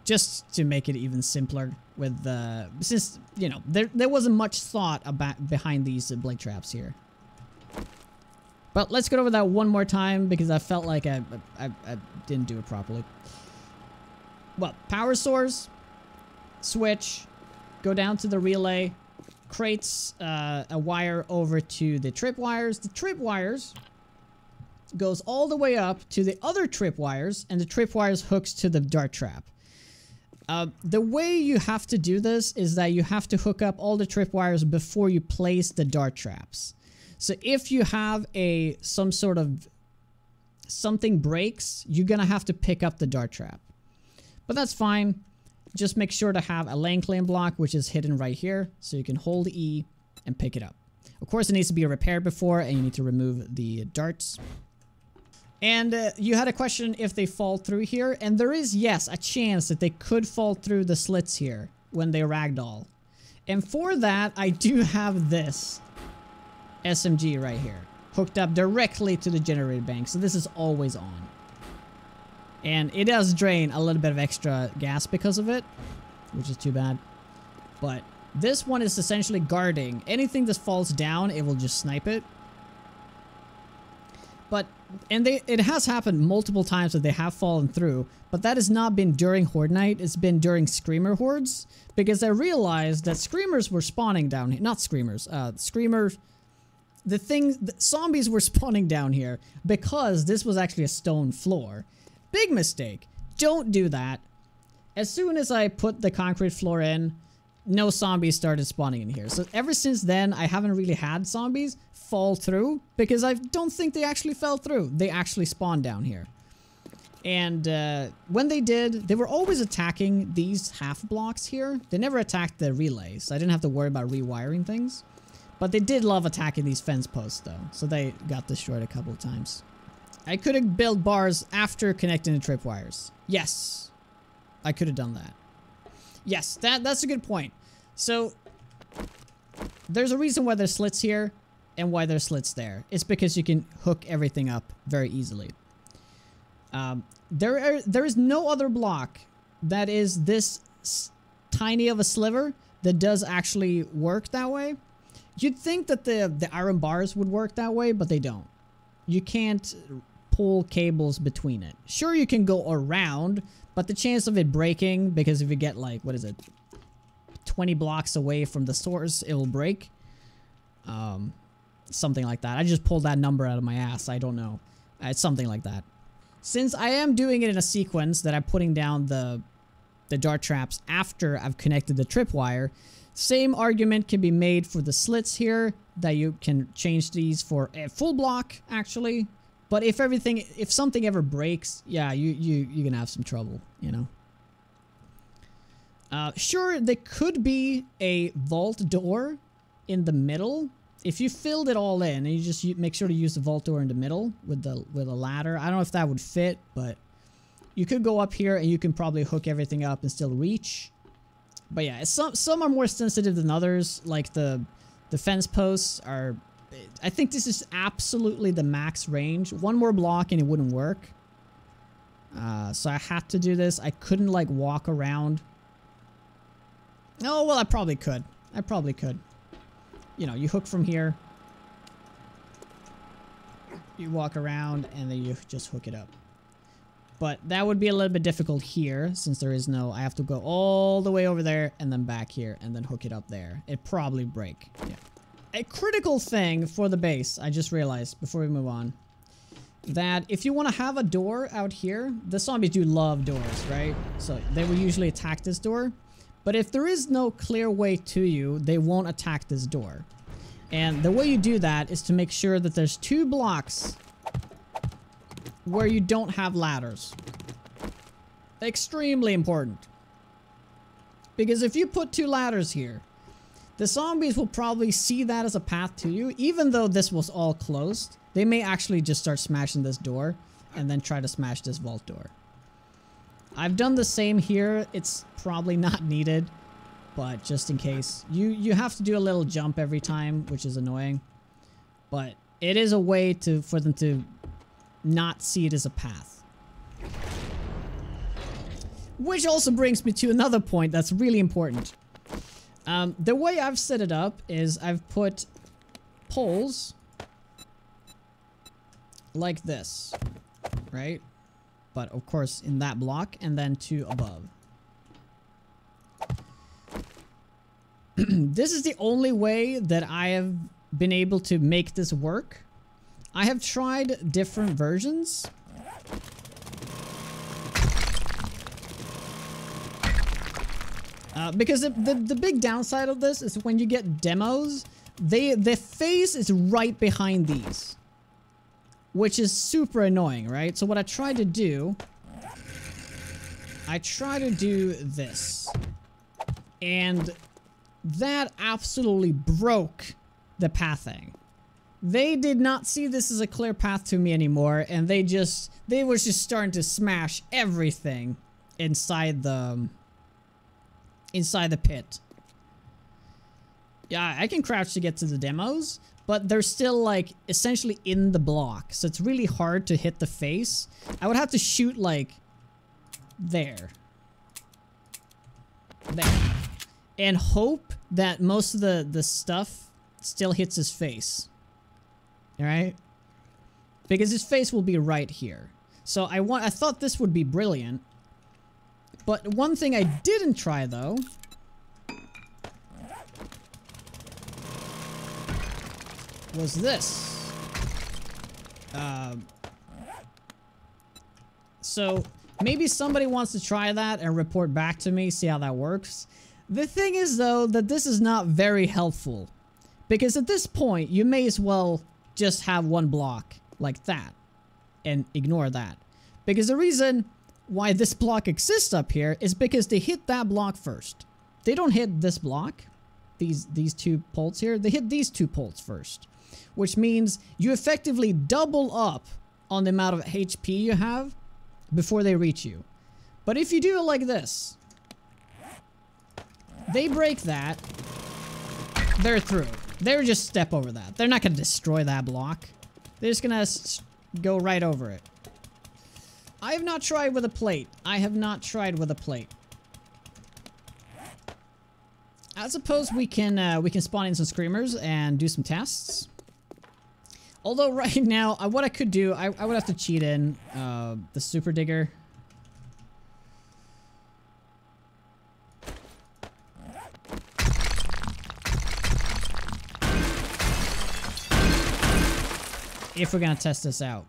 Just to make it even simpler with the... Since, you know, there wasn't much thought behind these blade traps here. But let's go over that one more time because I felt like I didn't do it properly. Well, power source, switch, go down to the relay, creates a wire over to the tripwires. The tripwires goes all the way up to the other tripwires, and the tripwires hooks to the dart trap. The way you have to do this is that you have to hook up all the tripwires before you place the dart traps. So if you have some sort of something breaks, you're gonna have to pick up the dart trap. But that's fine. Just make sure to have a lane claim block, which is hidden right here, so you can hold E and pick it up. Of course, it needs to be repaired before, and you need to remove the darts. And you had a question if they fall through here, and there is, yes, a chance that they could fall through the slits here when they ragdoll. And for that, I do have this SMG right here, hooked up directly to the generator bank, so this is always on. And it does drain a little bit of extra gas because of it, which is too bad. But this one is essentially guarding. Anything that falls down, it will just snipe it. But, and it has happened multiple times that they have fallen through, but that has not been during Horde Night, it's been during Screamer Hordes, because I realized that Screamers were spawning down here. Not Screamers, Screamers... The zombies were spawning down here because this was actually a stone floor. Big mistake. Don't do that. As soon as I put the concrete floor in, no zombies started spawning in here. So ever since then, I haven't really had zombies fall through because I don't think they actually fell through. They actually spawned down here. And when they did, they were always attacking these half blocks here. They never attacked the relays. So I didn't have to worry about rewiring things. But they did love attacking these fence posts though, so they got destroyed a couple of times. I could have built bars after connecting the tripwires. Yes, I could have done that. Yes, that's a good point. So, there's a reason why there's slits here and why there's slits there. It's because you can hook everything up very easily. There is no other block that is this tiny of a sliver that does actually work that way. You'd think that the iron bars would work that way, but they don't. You can't pull cables between it. Sure, you can go around, but the chance of it breaking, because if you get like, what is it, 20 blocks away from the source, it will break. Something like that. I just pulled that number out of my ass. I don't know. It's something like that. Since I am doing it in a sequence that I'm putting down the dart traps after I've connected the tripwire, same argument can be made for the slits here, that you can change these for a full block, actually. But if something ever breaks, yeah, you're gonna have some trouble, you know. Sure, there could be a vault door in the middle. If you filled it all in, and you just make sure to use the vault door in the middle with a ladder. I don't know if that would fit, but you could go up here and you can probably hook everything up and still reach. But yeah, some are more sensitive than others, like the fence posts are... I think this is absolutely the max range. One more block and it wouldn't work. So I had to do this. I couldn't like walk around. Oh, well, I probably could. I probably could. You know, you hook from here. You walk around and then you just hook it up. But that would be a little bit difficult here since there is no... I have to go all the way over there and then back here and then hook it up there. It'd probably break. Yeah. A critical thing for the base, I just realized before we move on, that if you want to have a door out here, the zombies do love doors, right? So they will usually attack this door. But if there is no clear way to you, they won't attack this door. And the way you do that is to make sure that there's 2 blocks where you don't have ladders. Extremely important. Because if you put 2 ladders here, the zombies will probably see that as a path to you. Even though this was all closed, they may actually just start smashing this door and then try to smash this vault door. I've done the same here. It's probably not needed, but just in case. You have to do a little jump every time, which is annoying. But it is a way for them to not see it as a path. Which also brings me to another point that's really important. The way I've set it up is I've put poles like this, right? But of course in that block and then 2 above. This is the only way that I have been able to make this work. I have tried different versions. Because the big downside of this is when you get demos, the face is right behind these. Which is super annoying, right? So what I try to do this. And that absolutely broke the pathing. They did not see this as a clear path to me anymore, and they were just starting to smash everything inside the pit. Yeah, I can crouch to get to the demos, but they're still like essentially in the block, so it's really hard to hit the face. I would have to shoot like there, and hope that most of the stuff still hits his face. All right, because his face will be right here. So I thought this would be brilliant, but one thing I didn't try though was this. So maybe somebody wants to try that and report back to me, see how that works. The thing is though that this is not very helpful, because at this point you may as well just have 1 block like that and ignore that, because the reason why this block exists up here is because they hit that block first. They don't hit this block, these 2 poles here. They hit these 2 poles first, which means you effectively double up on the amount of HP you have before they reach you. But if you do it like this, they break that, they're through. They're just step over that. They're not going to destroy that block. They're just going to go right over it. I have not tried with a plate. I suppose we can spawn in some screamers and do some tests. Although right now, what I could do, I would have to cheat in the super digger. If we're gonna test this out.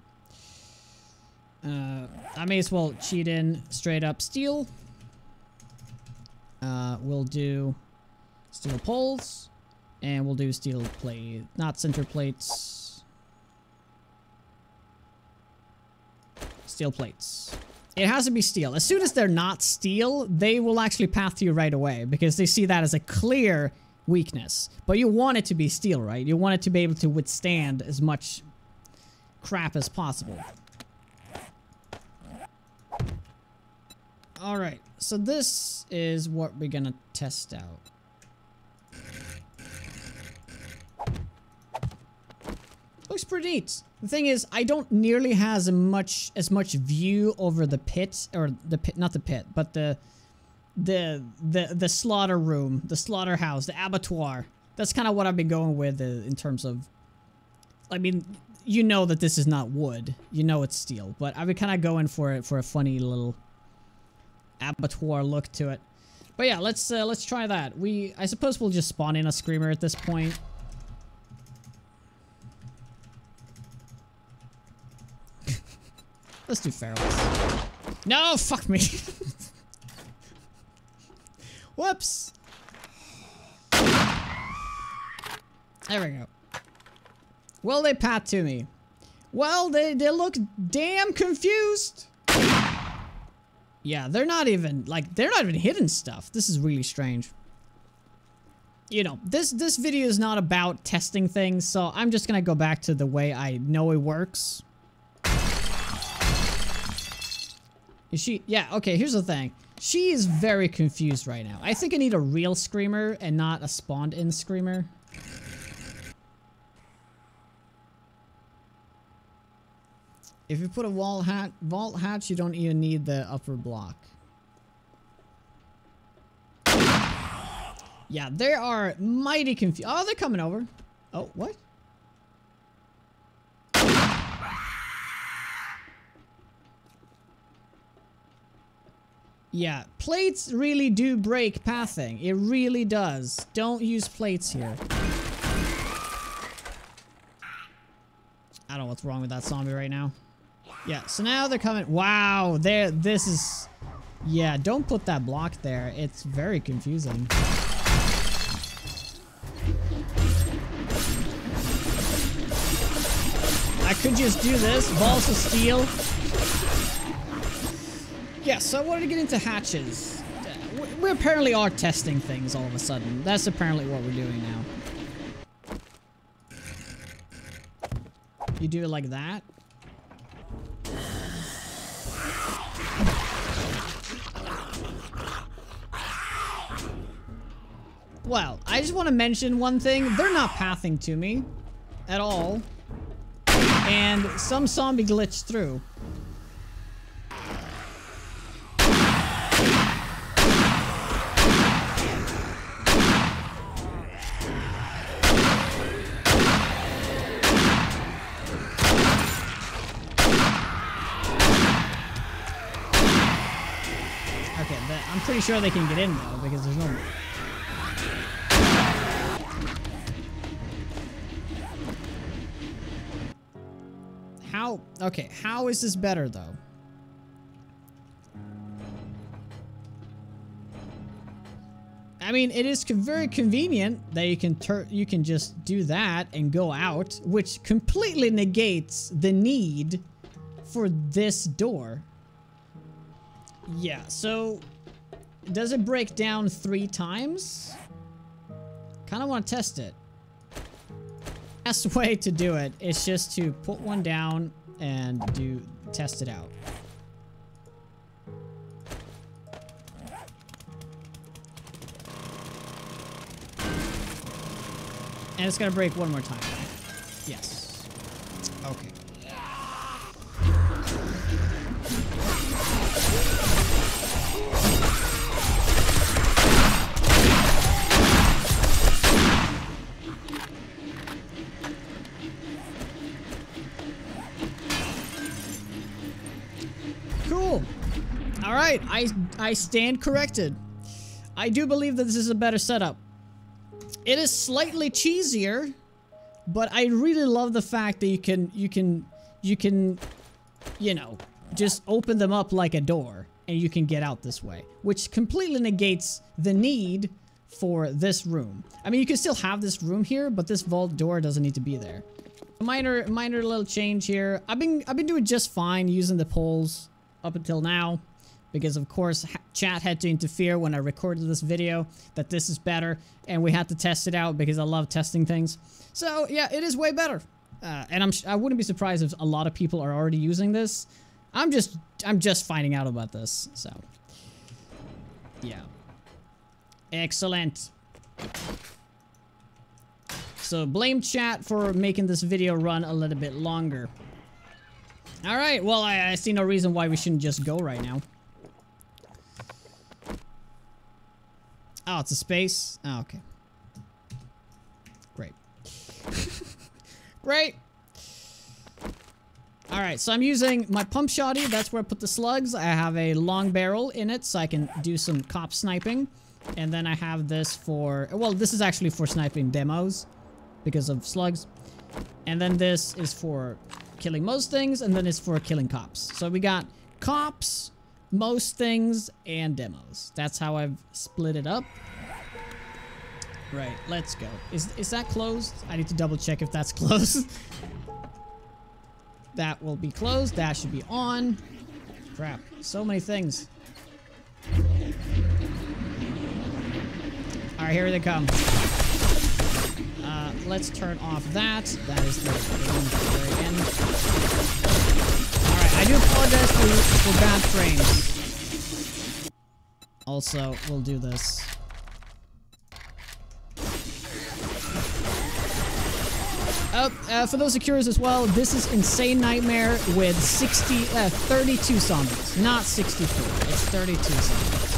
I may as well cheat in straight up steel. We'll do steel poles, and we'll do steel plate, not center plates. Steel plates. It has to be steel. As soon as they're not steel, they will actually path to you right away because they see that as a clear weakness. But you want it to be steel, right? You want it to be able to withstand as much crap as possible. Alright, so this is what we're gonna test out. Looks pretty neat. The thing is, I don't nearly have as much view over the pit, or the pit, not the pit, but the the slaughter room, the slaughterhouse, the abattoir. That's kind of what I've been going with in terms of, I mean, you know that this is not wood. You know it's steel, but I've been kind of going for it for a funny little abattoir look to it. But yeah, let's try that. I suppose we'll just spawn in a screamer at this point. Let's do ferals. No, fuck me. Whoops. There we go. Well, they pat to me. Well, they look damn confused. Yeah, they're not even hidden stuff. This is really strange. You know, this video is not about testing things, so I'm just gonna go back to the way I know it works. Is she? Yeah, okay, here's the thing. She is very confused right now. I think I need a real screamer and not a spawned-in screamer. If you put a vault hatch, you don't even need the upper block. Yeah, they are mighty confused. Oh, they're coming over. Oh, what? Yeah, plates really do break pathing. It really does. Don't use plates here. I don't know what's wrong with that zombie right now. Yeah, so now they're coming. Wow, this is... Yeah, don't put that block there. It's very confusing. I could just do this. Balls of steel. Yeah, so I wanted to get into hatches. We apparently are testing things all of a sudden. That's apparently what we're doing now. You do it like that. Well, I just want to mention one thing. They're not pathing to me at all. And some zombie glitched through. Okay, I'm pretty sure they can get in though, because there's no... How? Okay, how is this better though? I mean, it is very convenient that you can just do that and go out, which completely negates the need for this door. Yeah, so does it break down 3 times? Kind of want to test it. Best way to do it is just to put one down and test it out. And it's gonna break one more time. Yes. Okay. Cool. All right, I stand corrected. I do believe that this is a better setup. It is slightly cheesier, but I really love the fact that you can, you know, just open them up like a door and you can get out this way, which completely negates the need for this room. I mean, you can still have this room here, but this vault door doesn't need to be there. Minor little change here. I've been doing just fine using the poles up until now, because of course chat had to interfere when I recorded this video that this is better, and we had to test it out because I love testing things. So yeah, it is way better, and I wouldn't be surprised if a lot of people are already using this. I'm just finding out about this, so yeah, excellent. So blame chat for making this video run a little bit longer. All right, well I see no reason why we shouldn't just go right now. Oh, it's a space? Oh, okay. Great. Great! Alright, so I'm using my pump shotty. That's where I put the slugs. I have a long barrel in it so I can do some cop sniping. And then I have this for... Well, this is actually for sniping demos because of slugs. And then this is for killing most things, and then it's for killing cops. So we got cops, most things, and demos. That's how I've split it up. Right, let's go. Is that closed? I need to double check if that's closed. That will be closed. That should be on. Crap, so many things. Alright, here they come. Let's turn off that. That is the thing at the very end. Alright, I do apologize for bad frames. Also, we'll do this. For those who are curious as well, this is Insane Nightmare with 32 zombies. Not 64. It's 32 zombies.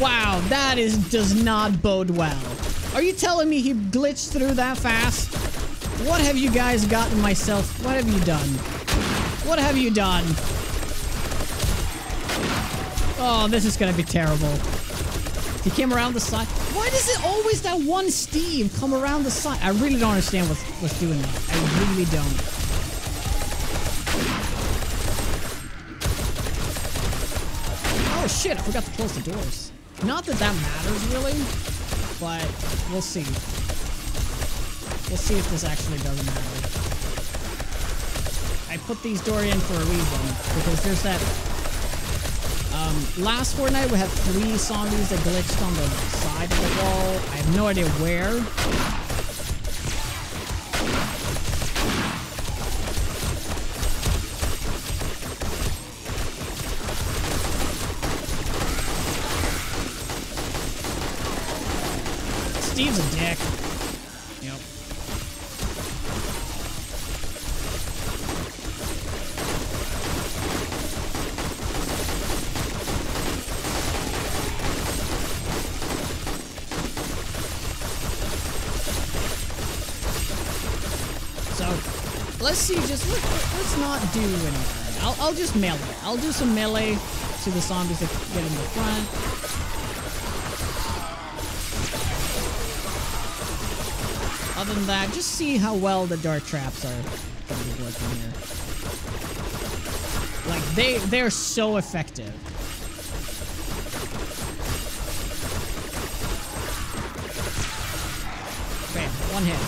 Wow, that does not bode well. Are you telling me he glitched through that fast? What have you guys gotten myself? What have you done? What have you done? Oh, this is gonna be terrible. He came around the side. Why does it always that one Steve come around the side? I really don't understand what's doing that. I really don't. Oh shit, I forgot to close the doors. Not that that matters really, but we'll see. We'll see if this actually doesn't matter. I put these doors in for a reason, because there's that... last Fortnite we had 3 zombies that glitched on the side of the wall. I have no idea where. Steve's a dick. Yep. Let's see, let's not do anything. I'll just melee. I'll do some melee to the zombies that get in the front. Other than that, just see how well the dart traps are gonna be working here. Like, they're so effective. Bam, one hit.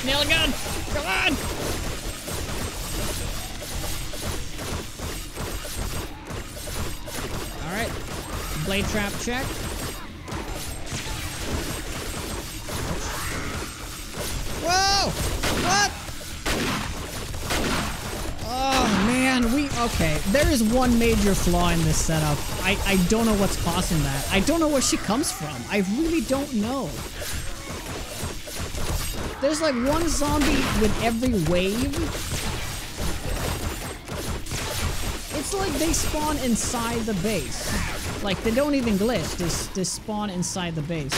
Nail a gun! Come on! Alright. Blade trap check. Whoa! What? Oh, man. Okay. There is one major flaw in this setup. I don't know what's causing that. I don't know where she comes from. I really don't know. There's like one zombie with every wave. It's like they spawn inside the base. Like, they don't even glitch. They spawn inside the base.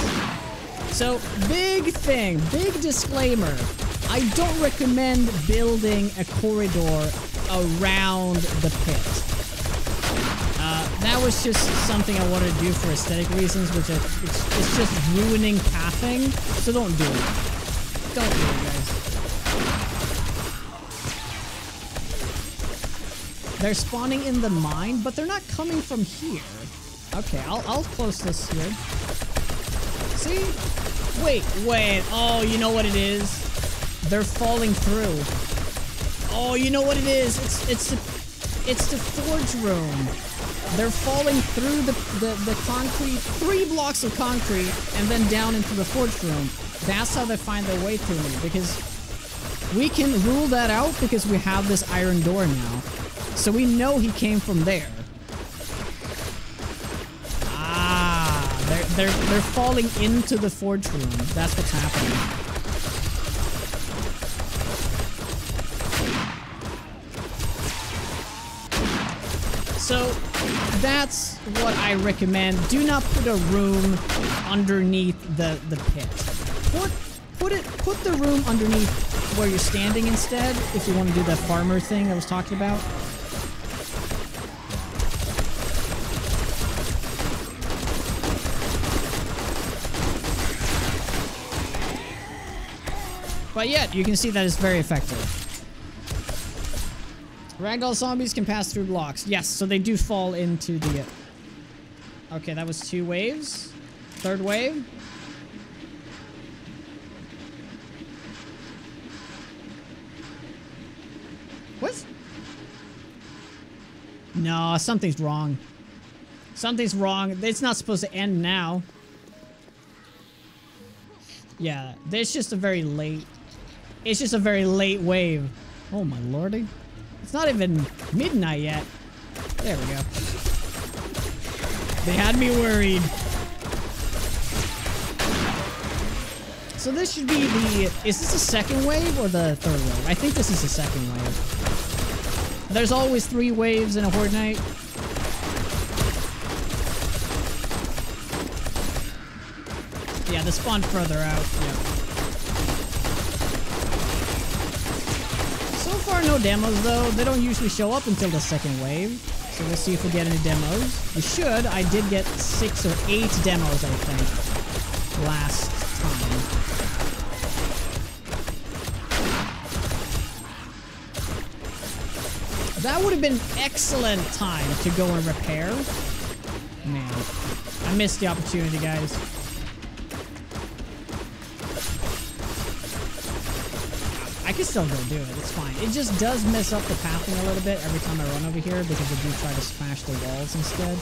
So, big thing, big disclaimer. I don't recommend building a corridor around the pit. That was just something I wanted to do for aesthetic reasons, which it's just ruining pathing. So don't do it. Don't do it, guys. They're spawning in the mine, but they're not coming from here. Okay, I'll close this here. See? Wait. Oh, you know what it is? They're falling through. Oh, you know what it is? It's the forge room. They're falling through the concrete, 3 blocks of concrete, and then down into the forge room. That's how they find their way through me, because we can rule that out because we have this iron door now. So we know he came from there. Ah, they're falling into the forge room. That's what's happening. So that's what I recommend. Do not put a room underneath the pit. Put the room underneath where you're standing instead, if you want to do that farmer thing I was talking about. But yet, you can see that it's very effective. Ragdoll zombies can pass through blocks. Yes, so they do fall into the... Okay, that was 2 waves. 3rd wave. What? No, something's wrong. Something's wrong. It's not supposed to end now. Yeah, there's just a very late... It's just a very late wave. Oh my lordy. It's not even midnight yet. There we go. They had me worried. So this should be the... Is this the 2nd wave or the 3rd wave? I think this is the 2nd wave. There's always 3 waves in a Horde Night. Yeah, they spawn further out. Yeah. So far, no demos though. They don't usually show up until the 2nd wave. So we'll see if we get any demos. We should. I did get 6 or 8 demos, I think, last time. That would have been excellent time to go and repair. Man, I missed the opportunity, guys. I can still go do it, it's fine. It just does mess up the pathing a little bit every time I run over here because I do try to smash the walls instead.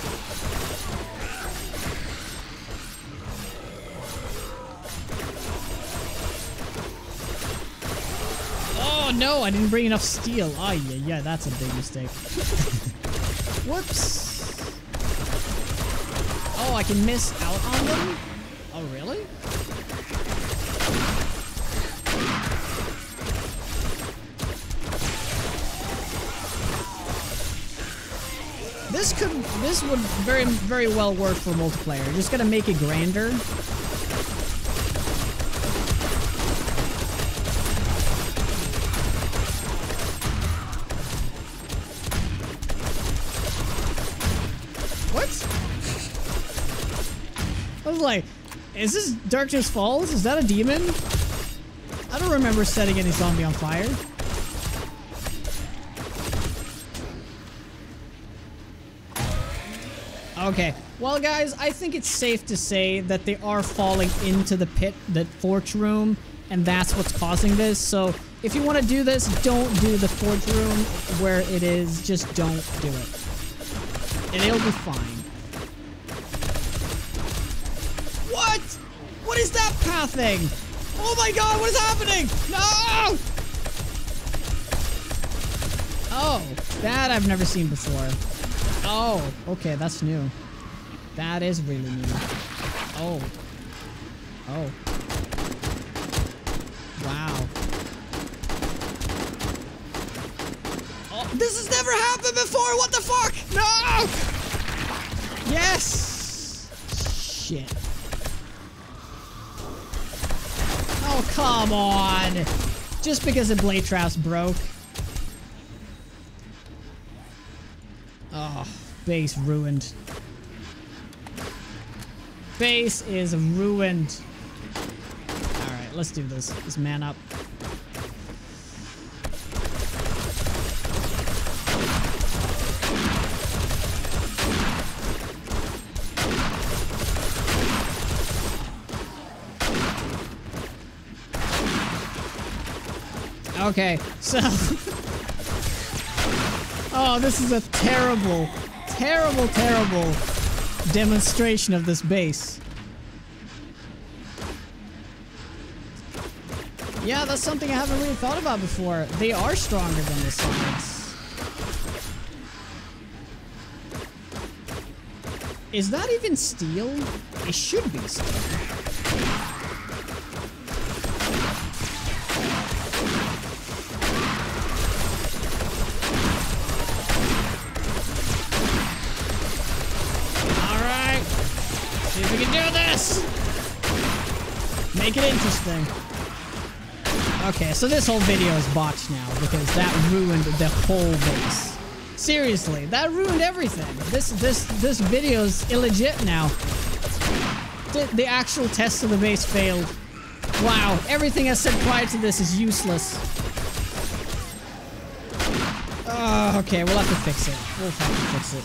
Oh no, I didn't bring enough steel. Oh yeah, that's a big mistake. Whoops. Oh, I can miss out on them? Oh really? This would very well work for multiplayer. Just gotta make it grander. What? I was like, is this Darkness Falls? Is that a demon? I don't remember setting any zombie on fire. Okay, well guys, I think it's safe to say that they are falling into the pit, the forge room, and that's what's causing this. So if you want to do this, don't do the forge room where it is, just don't do it. And it'll be fine. What? What is that pathing? Oh my god, what is happening? No! Oh, that I've never seen before. Oh, okay, that's new. That is really new. Oh. Oh. Wow. Oh, this has never happened before! What the fuck? No! Yes! Shit. Oh, come on! Just because the blade traps broke. Oh, base ruined. Base is ruined. Alright, let's do this. Let's man up. Okay, so... Oh, this is a terrible, terrible, terrible demonstration of this base. Yeah, that's something I haven't really thought about before. They are stronger than the sides. Is that even steel? It should be steel. Alright. See if we can do this! Make it interesting. Okay, so this whole video is botched now because that ruined the whole base. Seriously, that ruined everything. This video is illegit now. The actual test of the base failed. Wow, everything I said prior to this is useless. Oh, okay, we'll have to fix it. We'll have to fix it.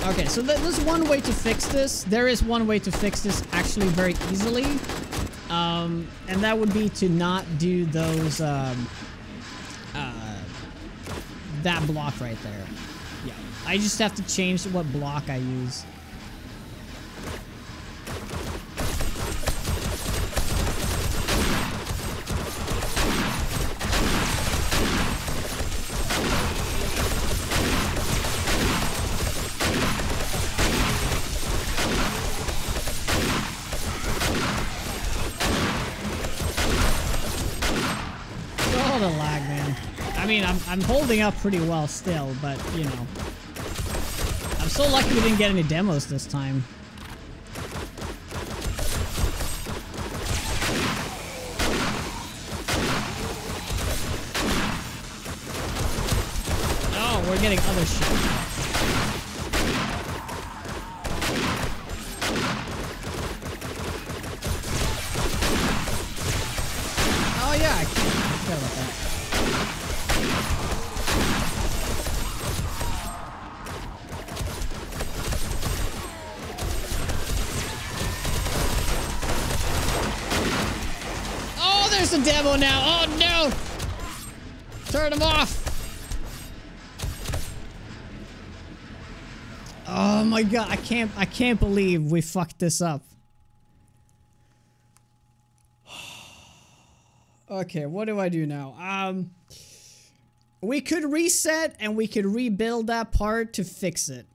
Okay, so there's one way to fix this. There is one way to fix this actually very easily. And that would be to not do those, that block right there. Yeah. I just have to change what block I use. The lag, man. I mean, I'm holding up pretty well still, but, you know. I'm so lucky we didn't get any demos this time. Oh, we're getting other shit. Oh, yeah, I can't. About that. Oh, there's a demo now. Oh no! Turn them off. Oh my god, I can't believe we fucked this up. Okay, what do I do now? We could reset and we could rebuild that part to fix it.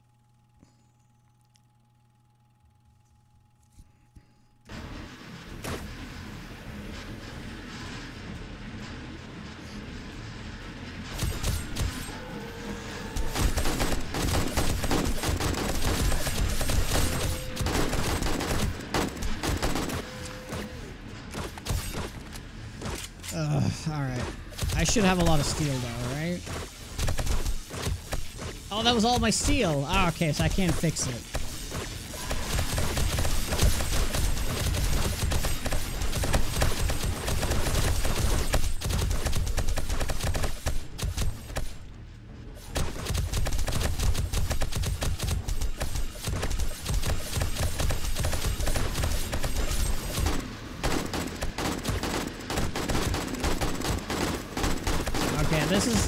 Alright. I should have a lot of steel though, right? Oh, that was all my steel. Ah, okay, so I can't fix it.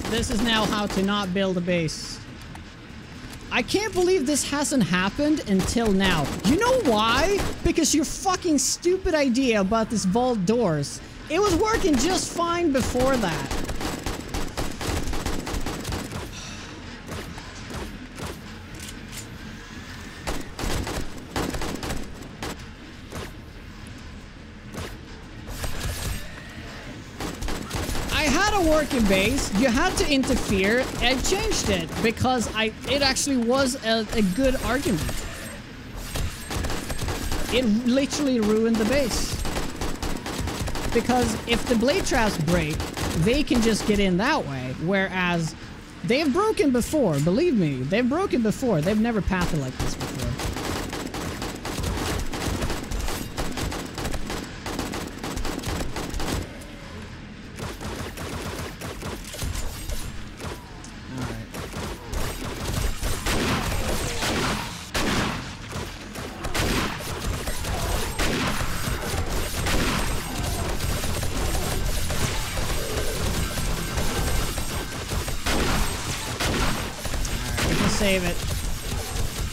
This is now how to not build a base. I can't believe this hasn't happened until now. You know why? Because your fucking stupid idea about this vault doors. It was working just fine before that. Working base, you had to interfere. I changed it because it actually was a good argument. It literally ruined the base. Because if the blade traps break, they can just get in that way. Whereas they've broken before, believe me, they've broken before. They've never pathed like this before. save it.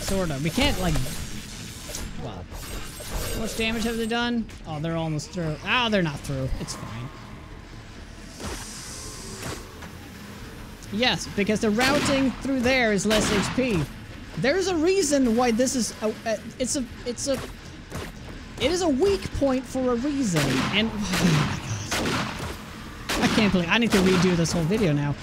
Sort of. We can't, like... Well... How much damage have they done? Oh, they're almost through. Ah, they're not through. It's fine. Yes, because the routing through there is less HP. There's a reason why this is... It is a weak point for a reason. And... Oh my god. I can't believe... I need to redo this whole video now.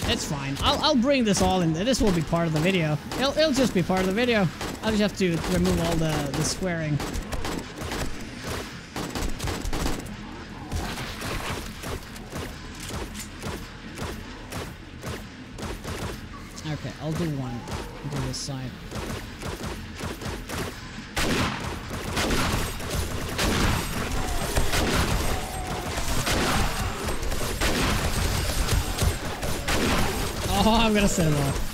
It's fine. I'll bring this all in. This will be part of the video. It'll just be part of the video. I'll just have to remove all the swearing. Okay, I'll do one. I'll do this side. Oh, I'm gonna set him off.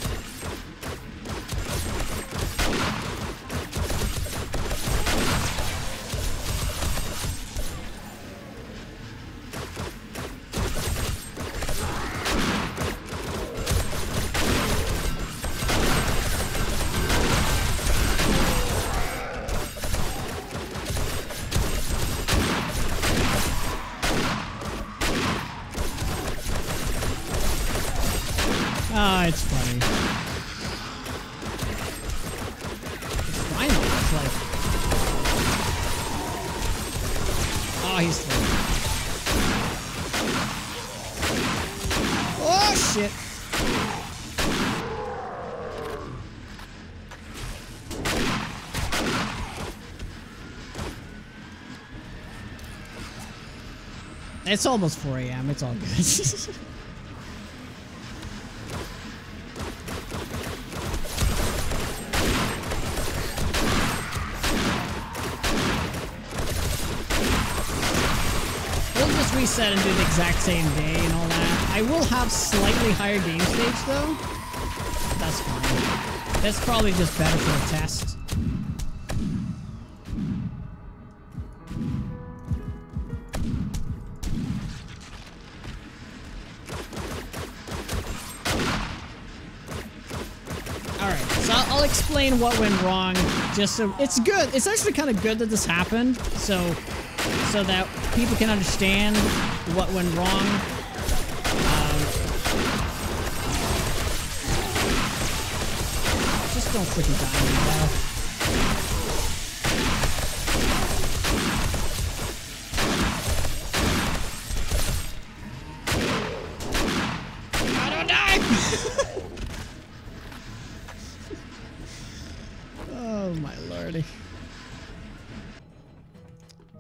Ah, it's funny. It's fine though. It's like... Oh, he's through. Oh, shit. It's almost 4 AM. It's all good. Reset and do the exact same day and all that. I will have slightly higher game stage though. That's fine. That's probably just better for the test. Alright, so I'll explain what went wrong. Just so it's good. It's actually kind of good that this happened. So that people can understand what went wrong. Just don't freaking die now. I don't die! Oh my lordy.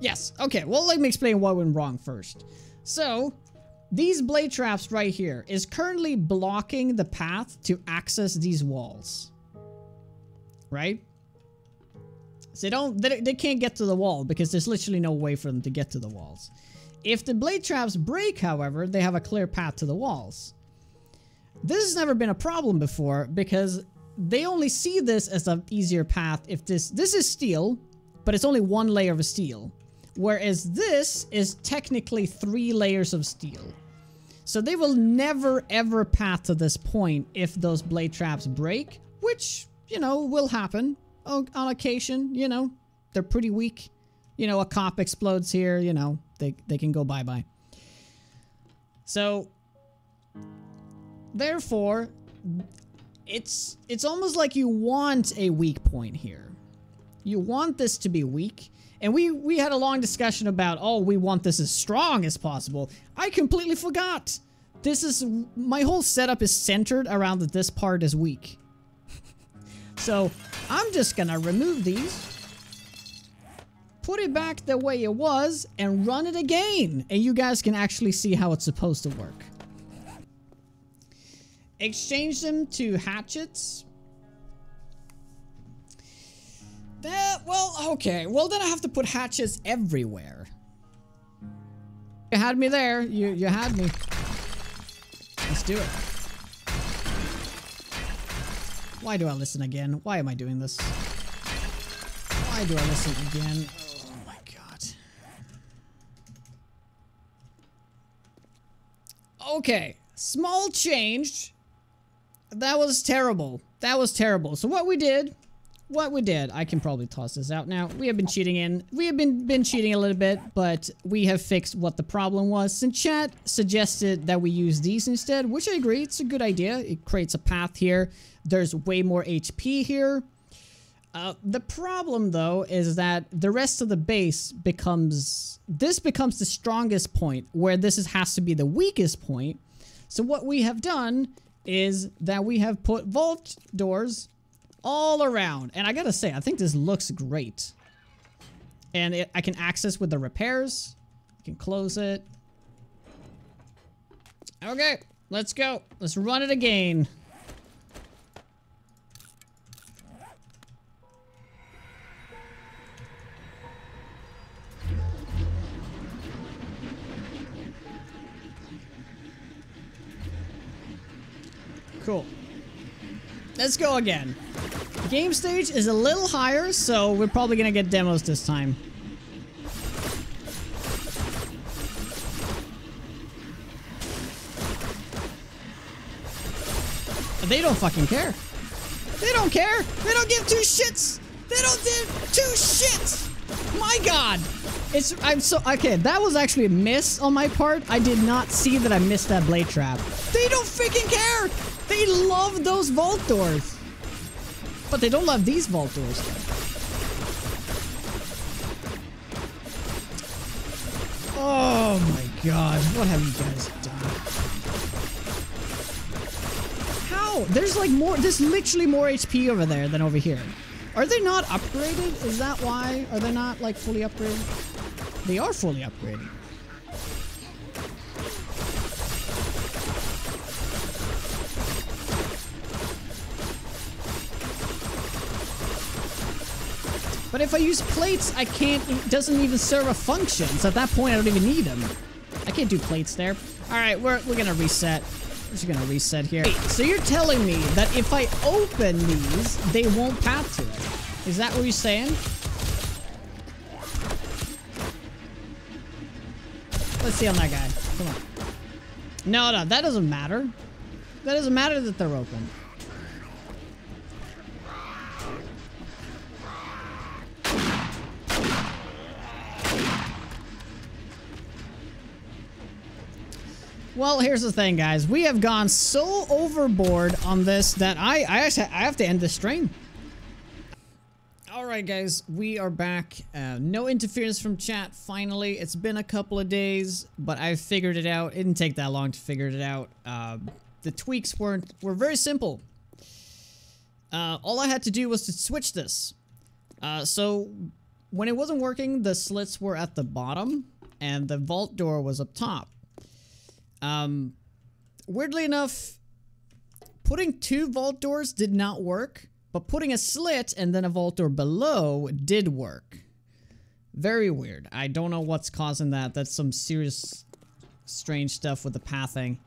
Yes, okay, well let me explain what went wrong first. So, these blade traps right here is currently blocking the path to access these walls. Right? So they can't get to the wall because there's literally no way for them to get to the walls. If the blade traps break, however, they have a clear path to the walls. This has never been a problem before because they only see this as an easier path if this is steel, but it's only one layer of steel. Whereas this is technically 3 layers of steel. So they will never ever path to this point if those blade traps break, which, you know, will happen on occasion, you know. They're pretty weak. You know, a cop explodes here, you know, they can go bye-bye. So, therefore, it's almost like you want a weak point here. You want this to be weak. And we had a long discussion about, oh, we want this as strong as possible. I completely forgot. My whole setup is centered around that this part is weak. So, I'm just gonna remove these, put it back the way it was, and run it again. And you guys can actually see how it's supposed to work. Exchange them to hatchets. Well, okay. Well, then I have to put hatchets everywhere. You had me there. You had me. Let's do it. Why do I listen again? Why am I doing this? Why do I listen again? Oh my god. Okay. Small change. That was terrible. That was terrible. So what we did, I can probably toss this out now. We have been cheating we have been cheating a little bit, but we have fixed what the problem was. Since chat suggested that we use these instead, which I agree, it's a good idea. It creates a path here. There's way more HP here. The problem though is that the rest of the base becomes the strongest point, where this has to be the weakest point. So what we have done is that we have put vault doors all around. And I gotta say, I think this looks great. And I can access with the repairs. I can close it. Okay, let's go. Let's run it again. Cool. Let's go again. Game stage is a little higher, so we're probably gonna get demos this time. They don't fucking care. They don't care. They don't give two shits. They don't give two shits. My god. I'm so okay. That was actually a miss on my part. I did not see that I missed that blade trap. They don't freaking care. They love those vault doors. But they don't love these vault doors. Oh my god. What have you guys done? How? There's like more. There's literally more HP over there than over here. Are they not upgraded? Is that why? Are they not like fully upgraded? They are fully upgraded. But if I use plates, I can't, it doesn't even serve a function. So at that point, I don't even need them. I can't do plates there. All right, we're gonna reset. We're just gonna reset here. Wait, so you're telling me that if I open these, they won't path to it? Is that what you're saying? Let's see on that guy. Come on. No, that doesn't matter. That doesn't matter that they're open. Well, here's the thing, guys. We have gone so overboard on this that I have to end the stream. Alright, guys. We are back. No interference from chat, finally. It's been a couple of days, but I figured it out. It didn't take that long to figure it out. The tweaks were very simple. All I had to do was to switch this. So, when it wasn't working, the slits were at the bottom, and the vault door was up top. Weirdly enough, putting two vault doors did not work, but putting a slit and then a vault door below did work. Very weird. I don't know what's causing that. That's some serious strange stuff with the pathing.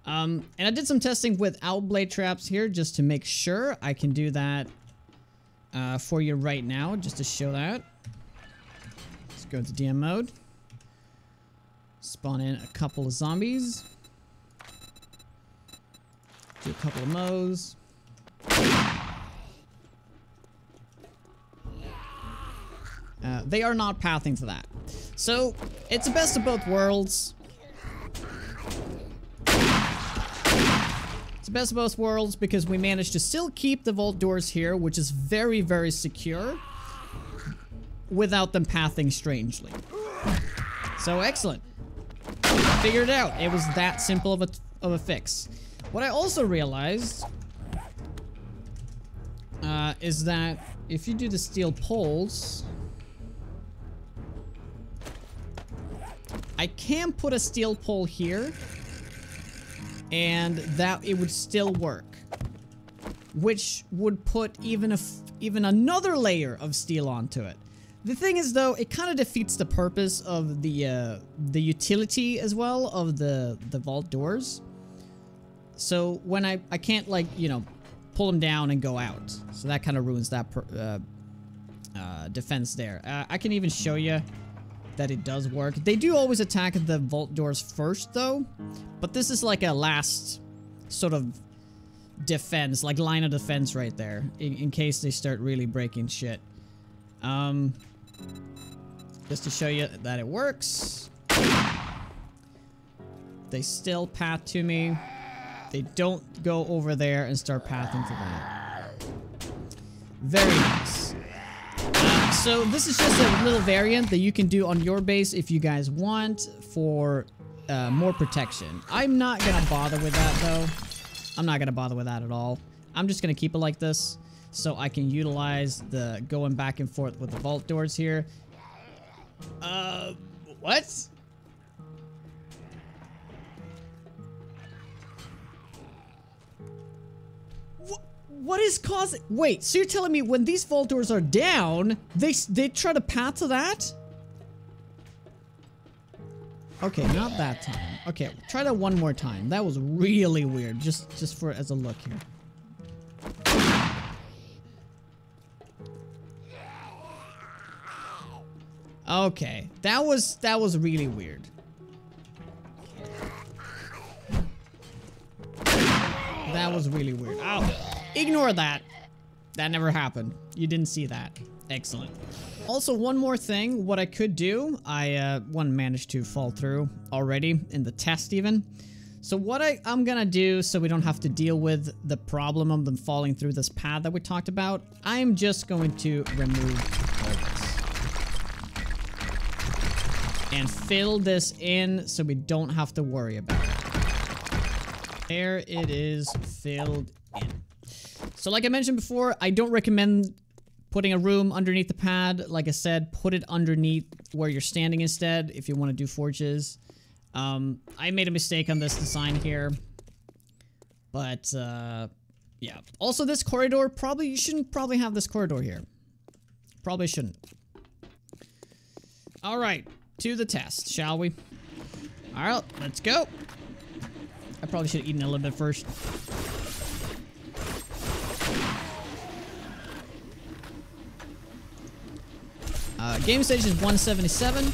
And I did some testing without blade traps here just to make sure. I can do that for you right now just to show that. Let's go to DM mode. Spawn in a couple of zombies. Do a couple of mows. They are not pathing to that. So, it's the best of both worlds. It's the best of both worlds because we managed to still keep the vault doors here, which is very, very secure, without them pathing strangely. So, excellent. Figured it out. It was that simple of a fix. What I also realized is that if you do the steel poles, I can put a steel pole here, and that it would still work, which would put even another layer of steel onto it. The thing is, though, it kind of defeats the purpose of the utility as well of the vault doors. So when I can't, like, you know, pull them down and go out. So that kind of ruins that defense there. I can even show you that it does work. They do always attack the vault doors first, though. But this is like a last sort of defense, like line of defense right there, in case they start really breaking shit. Just to show you that it works. They still path to me. They don't go over there and start pathing to that. Very nice. So this is just a little variant that you can do on your base if you guys want for more protection. I'm not gonna bother with that though. I'm not gonna bother with that at all. I'm just gonna keep it like this so I can utilize the going back and forth with the vault doors here. What? What is causing... Wait, so you're telling me when these vault doors are down, they try to path to that? Okay, not that time. Okay, try that one more time. That was really weird, just for as a look here. Okay, that was really weird. That was really weird. Ow. Ignore that. That never happened. You didn't see that. Excellent. Also, one more thing. What I could do, one managed to fall through already in the test even. So what I'm gonna do, so we don't have to deal with the problem of them falling through this pad that we talked about, I'm just going to remove all this. And fill this in so we don't have to worry about it. There it is, filled in. So like I mentioned before, I don't recommend putting a room underneath the pad. Like I said, put it underneath where you're standing instead if you want to do forges. I made a mistake on this design here. But, yeah. Also, this corridor, you shouldn't probably have this corridor here. Probably shouldn't. Alright, to the test, shall we? Alright, let's go. I probably should have eaten a little bit first. Game stage is 177.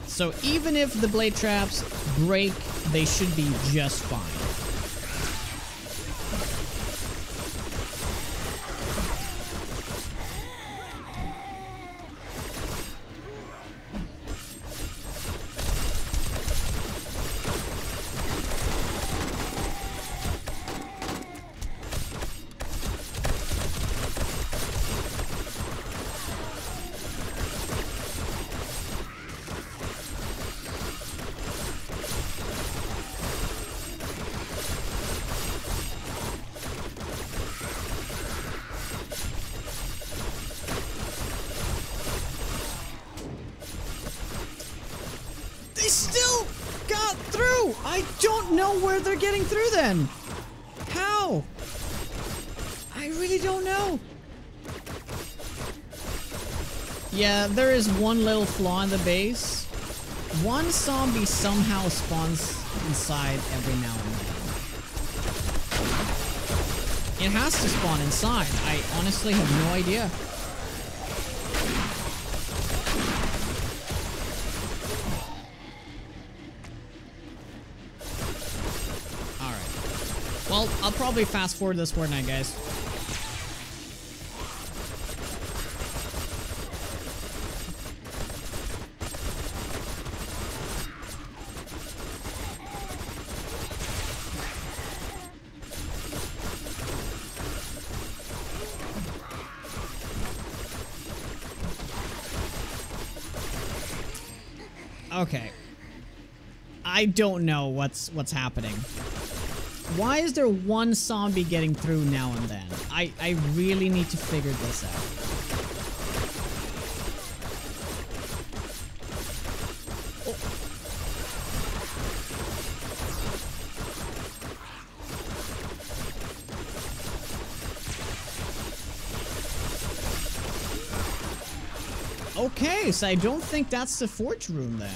So even if the blade traps break, they should be just fine. They still got through! I don't know where they're getting through then! How? I really don't know. Yeah, there is one little flaw in the base. One zombie somehow spawns inside every now and then. It has to spawn inside. I honestly have no idea. Well, I'll probably fast forward this Fortnite, guys. Okay. I don't know what's happening. Why is there one zombie getting through now and then? I really need to figure this out. Okay, so I don't think that's the forge room then.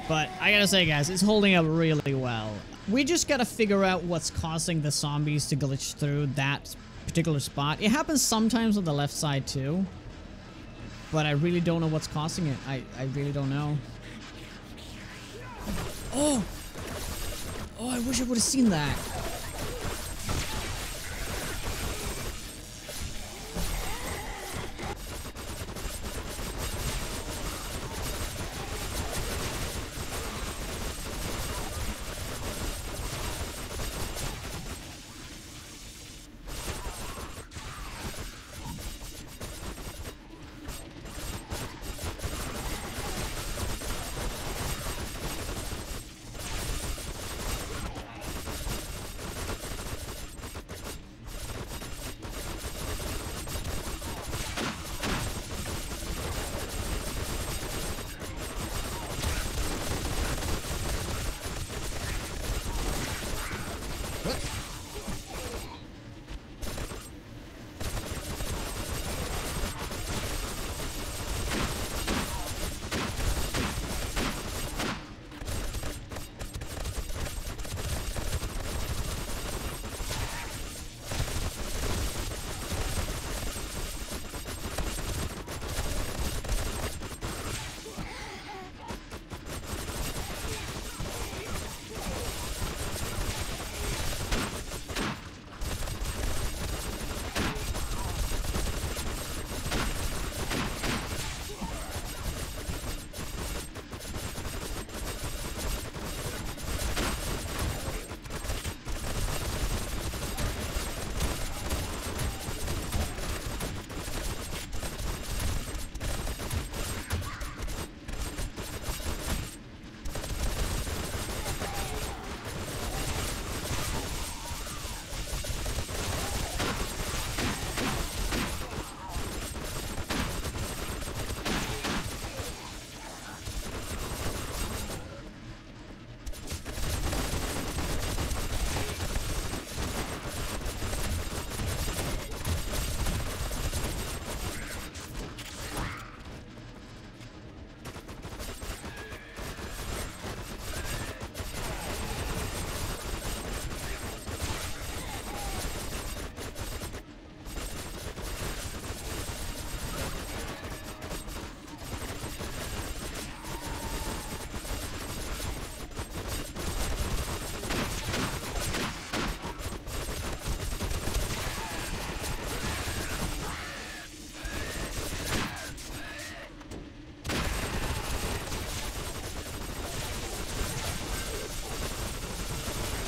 But I gotta say, guys, it's holding up really well. We just gotta figure out what's causing the zombies to glitch through that particular spot. It happens sometimes on the left side too, but I really don't know what's causing it. I really don't know. Oh! Oh, I wish I would have seen that.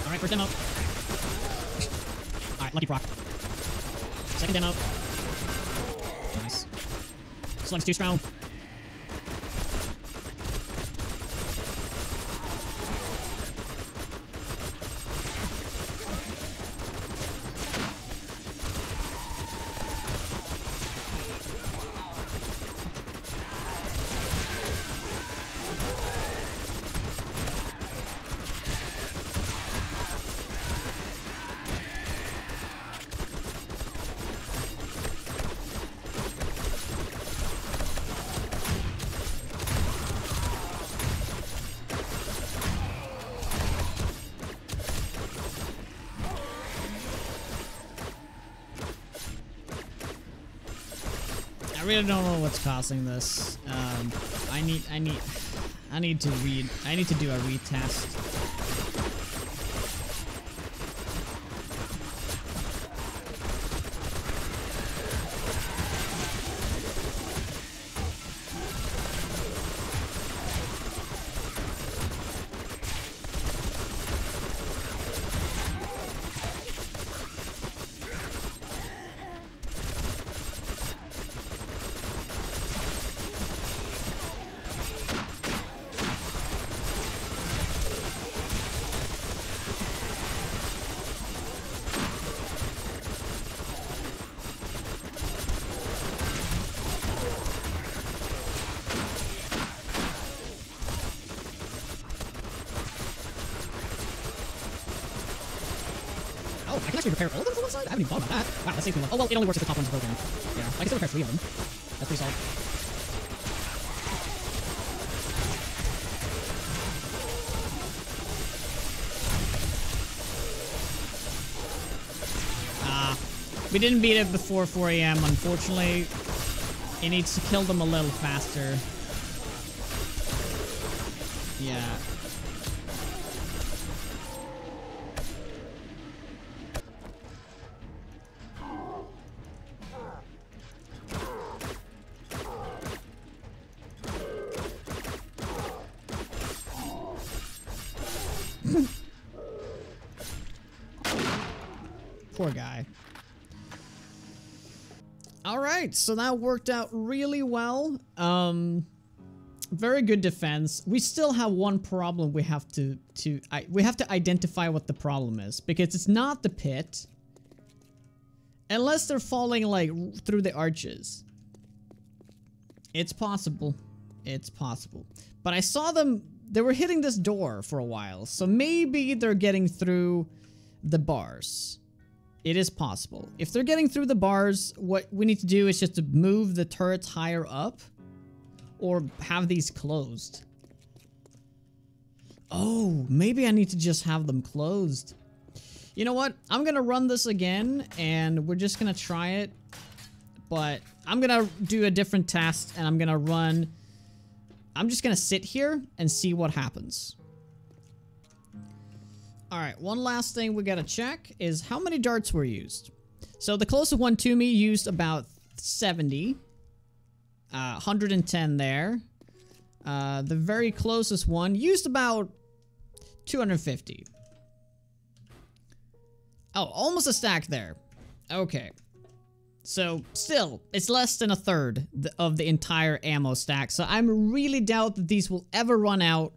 Alright, first demo. Alright, lucky proc. Second demo. Nice. Slug's too strong. I really don't know what's causing this. I need to do a retest. I can actually repair all of them from one side? I haven't even thought about that. Wow, that saves me. Oh, well, it only works if the top one's broken. Yeah, I can still repair 3 of them. That's pretty solid. We didn't beat it before 4 AM, unfortunately. It needs to kill them a little faster. Yeah. Poor guy. Alright, so that worked out really well. Very good defense. We still have one problem we have to identify what the problem is, because it's not the pit. Unless they're falling like through the arches. It's possible. It's possible. But I saw them, they were hitting this door for a while, so maybe they're getting through the bars. It is possible. If they're getting through the bars, what we need to do is just to move the turrets higher up or have these closed. Oh, maybe I need to just have them closed. You know what? I'm gonna run this again and we're just gonna try it. But I'm gonna do a different test and I'm gonna run. I'm just gonna sit here and see what happens. Alright, one last thing we gotta check is how many darts were used. So the closest one to me used about 70. 110 there. The very closest one used about 250. Oh, almost a stack there. Okay. So, still, it's less than a third of the entire ammo stack. So I really doubt that these will ever run out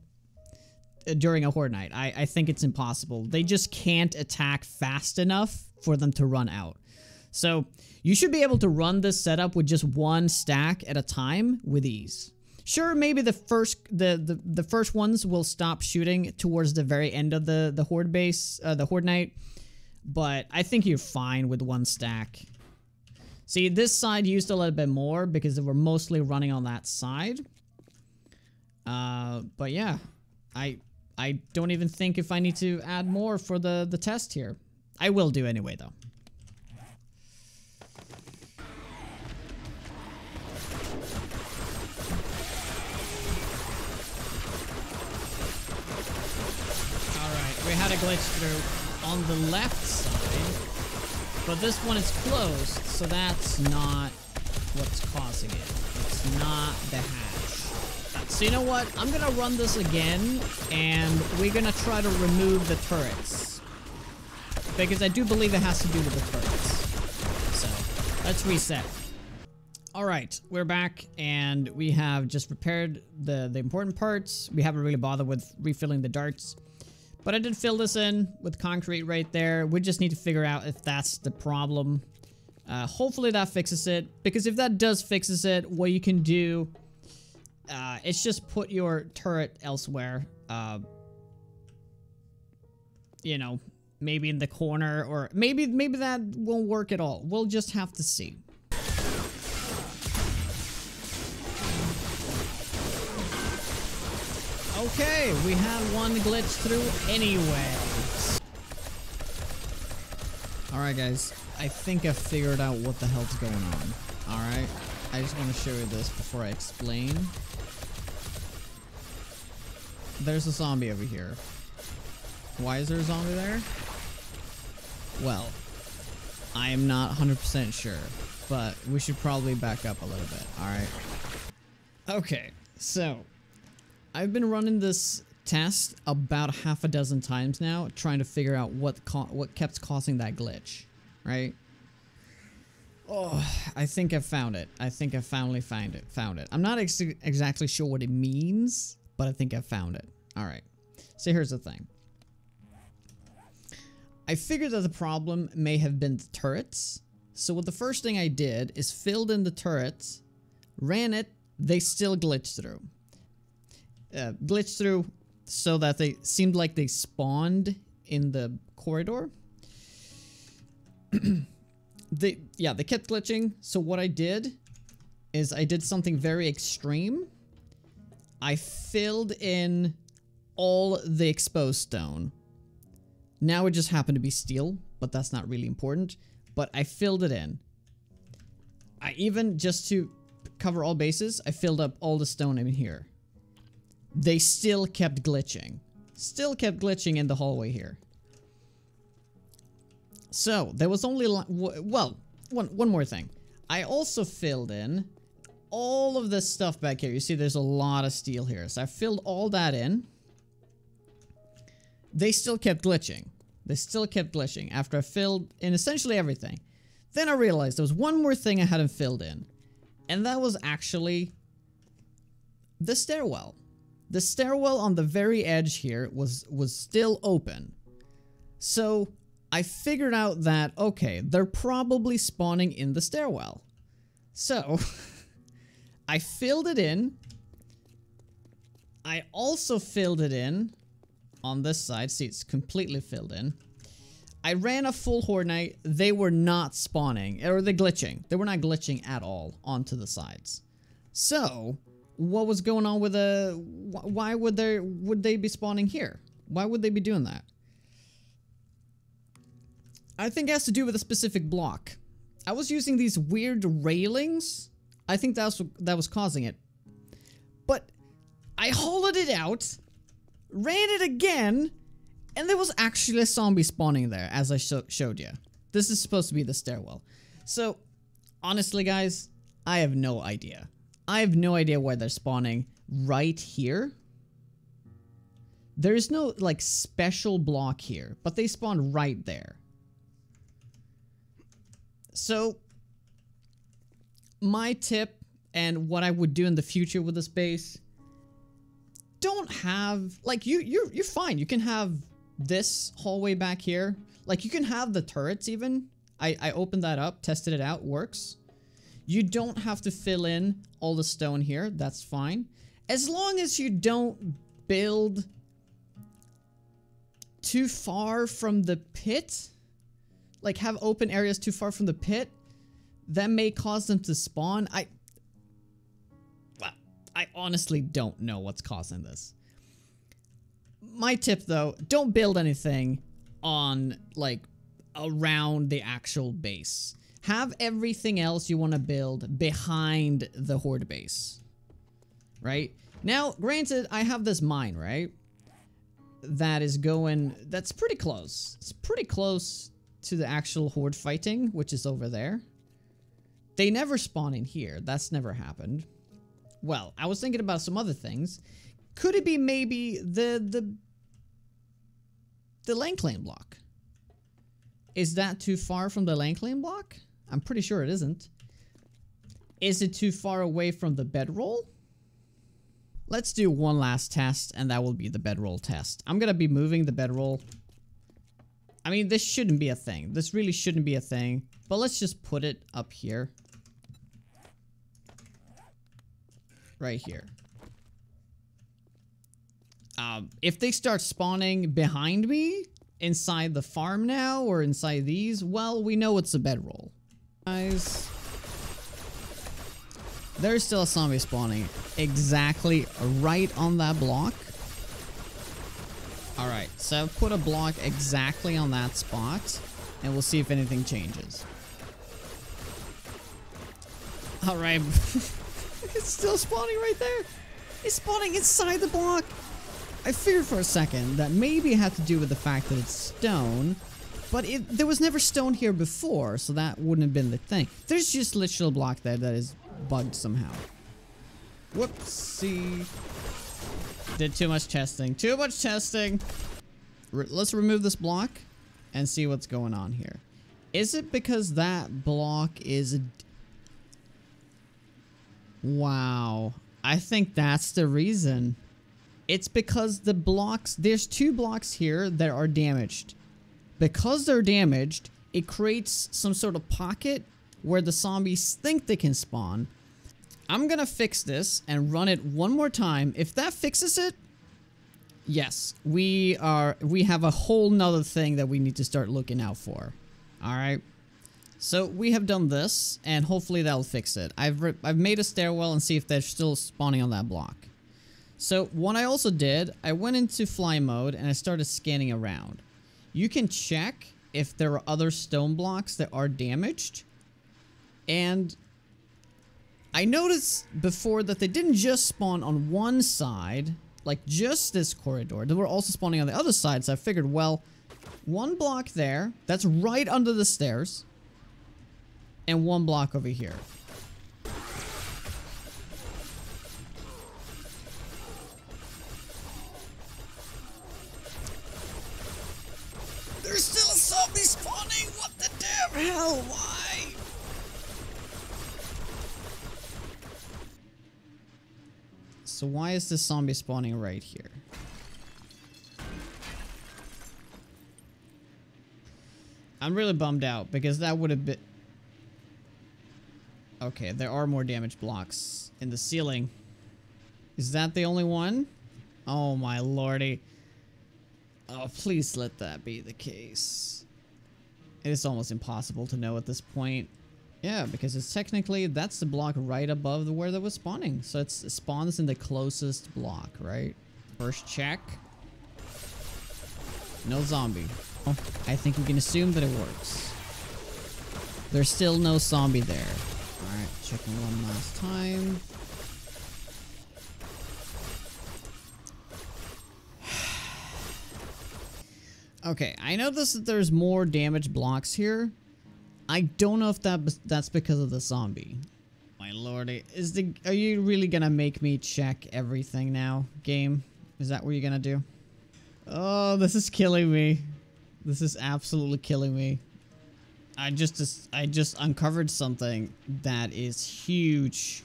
during a horde night. I think it's impossible. They just can't attack fast enough for them to run out. So you should be able to run this setup with just one stack at a time with ease. Sure, maybe the first ones will stop shooting towards the very end of the horde base, the horde night, but I think you're fine with one stack. See, this side used a little bit more because they were mostly running on that side. But yeah, I don't even think if I need to add more for the test here. I will do anyway, though. Alright, we had a glitch through on the left side, but this one is closed, so that's not what's causing it. It's not the hatch. So you know what? I'm gonna run this again, and we're gonna try to remove the turrets. Because I do believe it has to do with the turrets. So, let's reset. Alright, we're back, and we have just repaired the important parts. We haven't really bothered with refilling the darts. But I did fill this in with concrete right there. We just need to figure out if that's the problem. Hopefully that fixes it. Because if that does fixes it, what you can do... it's just put your turret elsewhere. You know, maybe in the corner, or maybe that won't work at all. We'll just have to see. Okay, we had one glitch through anyway. Alright guys, I think I figured out what the hell's going on. Alright, I just want to show you this before I explain. There's a zombie over here. Why is there a zombie there? Well, I am not 100% sure, but we should probably back up a little bit, alright? Okay, so I've been running this test about half a dozen times now, trying to figure out what kept causing that glitch, right? Oh, I think I found it. I think I finally found it. I'm not exactly sure what it means, but I think I found it. Alright, so here's the thing. I figured that the problem may have been the turrets. So what the first thing I did is filled in the turrets, ran it, they still glitched through. Glitched through so that they seemed like they spawned in the corridor. they kept glitching. So what I did is I did something very extreme. I filled in all the exposed stone. Now it just happened to be steel, but that's not really important. But I filled it in. I even, just to cover all bases, I filled up all the stone in here. They still kept glitching. Still kept glitching in the hallway here. So, there was only, well, one more thing. I also filled in all of this stuff back here. You see there's a lot of steel here. So I filled all that in. They still kept glitching. They still kept glitching after I filled in essentially everything. Then I realized there was one more thing I hadn't filled in. And that was actually the stairwell. The stairwell on the very edge here was still open. So I figured out that, okay, they're probably spawning in the stairwell. So I filled it in. I also filled it in on this side. See, it's completely filled in. I ran a full horde night. They were not spawning, or they're glitching. They were not glitching at all onto the sides. So what was going on with the... Why would they be spawning here? Why would they be doing that? I think it has to do with a specific block. I was using these weird railings. I think that was causing it. But I hollowed it out, ran it again, and there was actually a zombie spawning there, as I showed you. This is supposed to be the stairwell. So, honestly guys, I have no idea. I have no idea why they're spawning right here. There is no, like, special block here, but they spawn right there. So, my tip and what I would do in the future with this base, don't have, like, you're fine. You can have this hallway back here. Like, you can have the turrets even. I opened that up, tested it out, works. You don't have to fill in all the stone here. That's fine. As long as you don't build too far from the pit, like have open areas too far from the pit, that may cause them to spawn. I honestly don't know what's causing this. My tip though, don't build anything on, like, around the actual base. Have everything else you want to build behind the horde base. Right? Now, granted, I have this mine, right? That is going, that's pretty close. It's pretty close to the actual horde fighting, which is over there. They never spawn in here. That's never happened. Well, I was thinking about some other things. Could it be maybe the land claim block? Is that too far from the land claim block? I'm pretty sure it isn't. Is it too far away from the bedroll? Let's do one last test, and that will be the bedroll test. I'm gonna be moving the bedroll. I mean, this shouldn't be a thing. This really shouldn't be a thing. But let's just put it up here. Right here. If they start spawning behind me, inside the farm now, or inside these, well, we know it's a bedroll. Guys, there's still a zombie spawning exactly right on that block. Alright, so I've put a block exactly on that spot, and we'll see if anything changes. Alright. It's still spawning right there. It's spawning inside the block. I feared for a second that maybe it had to do with the fact that it's stone, but there was never stone here before, so that wouldn't have been the thing. There's just literal block there that is bugged somehow. Whoopsie. Did too much testing. Too much testing. Let's remove this block and see what's going on here. Is it because that block is... Wow. I think that's the reason. It's because the blocks... There's two blocks here that are damaged. Because they're damaged, it creates some sort of pocket where the zombies think they can spawn. I'm gonna fix this and run it one more time. If that fixes it, yes, we have a whole nother thing that we need to start looking out for. Alright? So we have done this, and hopefully that'll fix it. I've made a stairwell and see if they're still spawning on that block. So what I also did, I went into fly mode and I started scanning around. You can check if there are other stone blocks that are damaged. And I noticed before that they didn't just spawn on one side, like just this corridor. They were also spawning on the other side, so I figured, well, one block there, that's right under the stairs, and one block over here. There's still a zombie spawning! What the damn hell? Why? So why is this zombie spawning right here? I'm really bummed out because that would have been... Okay, there are more damage blocks in the ceiling. Is that the only one? Oh my lordy. Oh, please let that be the case. It is almost impossible to know at this point. Yeah, because it's technically, that's the block right above where that was spawning. So it spawns in the closest block, right? First check. No zombie. Oh, I think we can assume that it works. There's still no zombie there. Alright, checking one last time. Okay, I noticed that there's more damage blocks here. I don't know if that's because of the zombie. My lordy, are you really gonna make me check everything now, game? Is that what you're gonna do? Oh, this is killing me. This is absolutely killing me. I just uncovered something that is huge.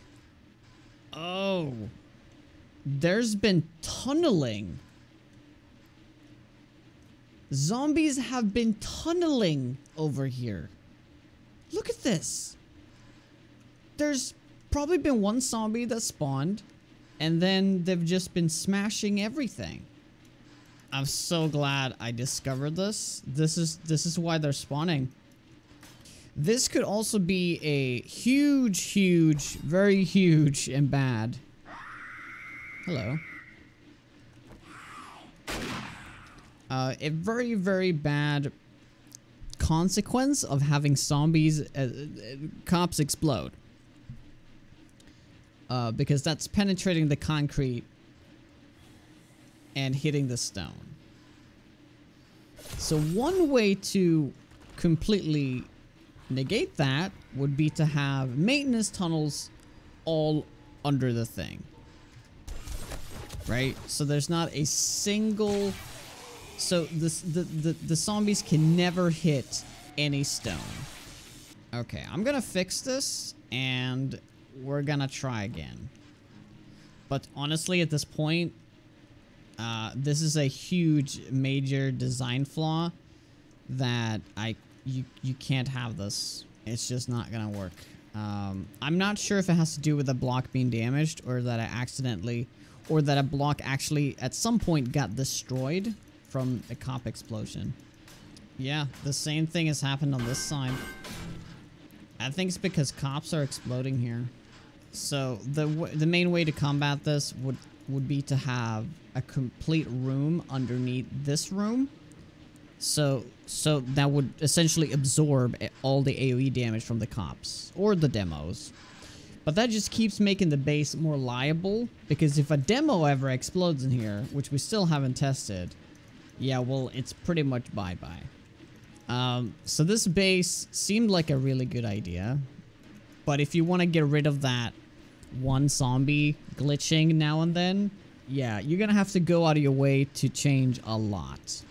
Oh, there's been tunneling. Zombies have been tunneling over here. Look at this. There's probably been one zombie that spawned, and then they've just been smashing everything. I'm so glad I discovered this. This is why they're spawning. This could also be a huge, very huge and bad. Hello. A very, very bad consequence of having zombies, cops explode. Because that's penetrating the concrete and hitting the stone. So one way to completely negate that would be to have maintenance tunnels all under the thing. Right? So there's not a single... So the zombies can never hit any stone. Okay, I'm gonna fix this and we're gonna try again. But honestly, at this point, this is a huge major design flaw that you can't have this. It's just not gonna work. I'm not sure if it has to do with the block being damaged or that a block actually at some point got destroyed from a cop explosion. Yeah, the same thing has happened on this side. I think it's because cops are exploding here. So the main way to combat this would be to have a complete room underneath this room. So that would essentially absorb all the AoE damage from the cops or the demos. But that just keeps making the base more liable, because if a demo ever explodes in here, which we still haven't tested, yeah, well, it's pretty much bye-bye. So this base seemed like a really good idea. But if you want to get rid of that one zombie glitching now and then, yeah, you're gonna have to go out of your way to change a lot.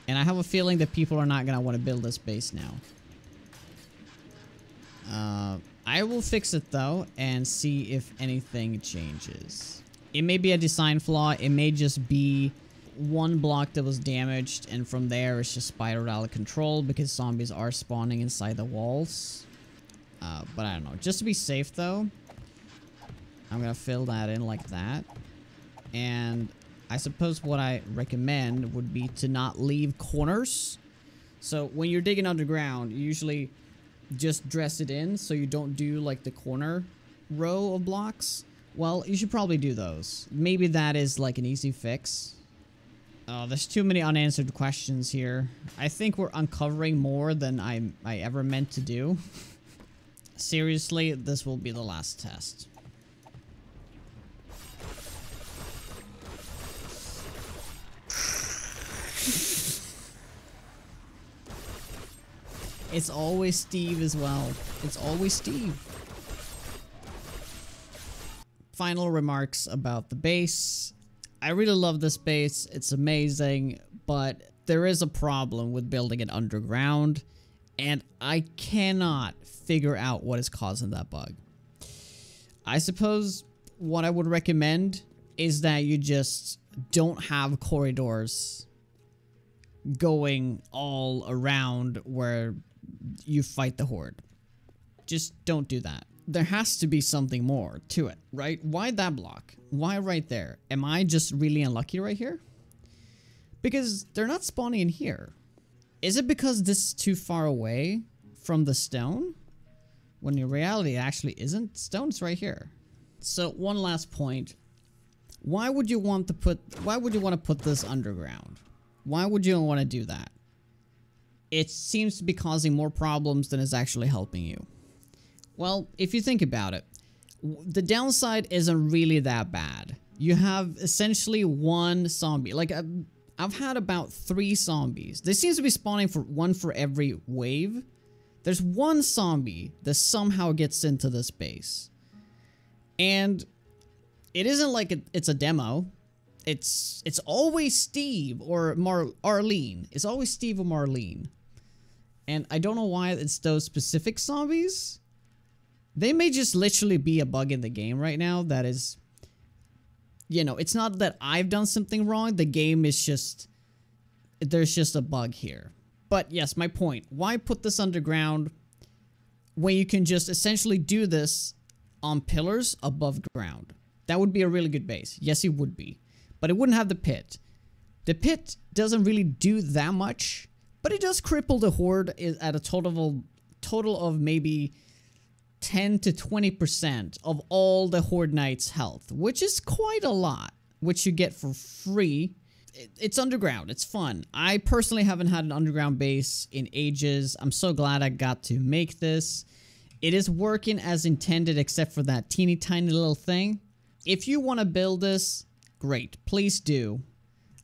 And I have a feeling that people are not gonna want to build this base now. I will fix it though and see if anything changes. It may be a design flaw, it may just be one block that was damaged, and from there it's just spiraled out of control because zombies are spawning inside the walls. But I don't know. Just to be safe though, I'm gonna fill that in like that. And I suppose what I recommend would be to not leave corners. So when you're digging underground, you usually just dress it in so you don't do like the corner row of blocks. Well, you should probably do those. Maybe that is like an easy fix. Oh, there's too many unanswered questions here. I think we're uncovering more than I ever meant to do. Seriously, this will be the last test. It's always Steve as well. It's always Steve. Final remarks about the base. I really love this base. It's amazing, but there is a problem with building it underground, and I cannot figure out what is causing that bug. I suppose what I would recommend is that you just don't have corridors going all around where you fight the horde. Just don't do that. There has to be something more to it, right? Why that block? Why right there? Am I just really unlucky right here? Because they're not spawning in here. Is it because this is too far away from the stone? When in reality it actually isn't. Stone's right here. So one last point. Why would you want to put this underground? Why would you want to do that? It seems to be causing more problems than it's actually helping you. Well, if you think about it, the downside isn't really that bad. You have essentially one zombie. Like, I've had about 3 zombies. There seems to be spawning for one for every wave. There's one zombie that somehow gets into this base. And it isn't like it's a demo. It's always Steve or Arlene. It's always Steve or Marlene. And I don't know why it's those specific zombies. They may just literally be a bug in the game right now that is, you know, it's not that I've done something wrong. The game is just, there's just a bug here. But yes, my point. Why put this underground when you can just essentially do this on pillars above ground? That would be a really good base. Yes, it would be. But it wouldn't have the pit. The pit doesn't really do that much, but it does cripple the horde at a total of maybe 10 to 20% of all the horde knights' health, which is quite a lot, which you get for free. It's underground. It's fun. I personally haven't had an underground base in ages. I'm so glad I got to make this. It is working as intended except for that teeny tiny little thing. If you want to build this, great. Please do.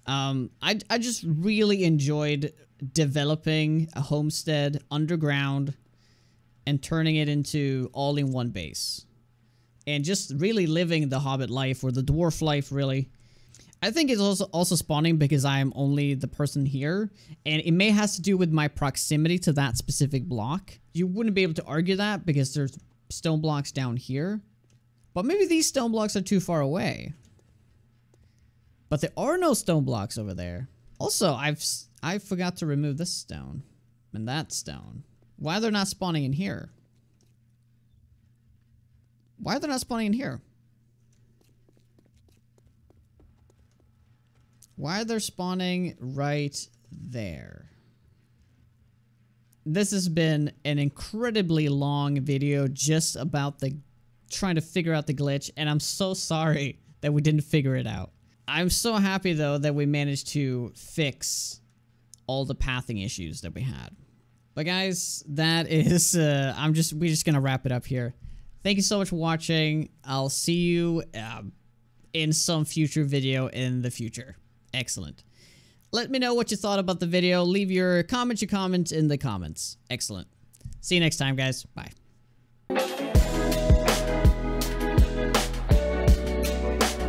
I just really enjoyed developing a homestead underground and turning it into all-in-one base. And just really living the hobbit life or the dwarf life, really. I think it's also spawning because I am only the person here. And it may have to do with my proximity to that specific block. You wouldn't be able to argue that because there's stone blocks down here. But maybe these stone blocks are too far away. But there are no stone blocks over there. Also, I forgot to remove this stone. And that stone. Why are they not spawning in here? Why are they not spawning in here? Why are they spawning right there? This has been an incredibly long video just about trying to figure out the glitch, and I'm so sorry that we didn't figure it out. I'm so happy though that we managed to fix all the pathing issues that we had. But guys, that is, we're just gonna wrap it up here. Thank you so much for watching. I'll see you in some future video in the future. Excellent. Let me know what you thought about the video. Leave your comment in the comments. Excellent. See you next time, guys. Bye.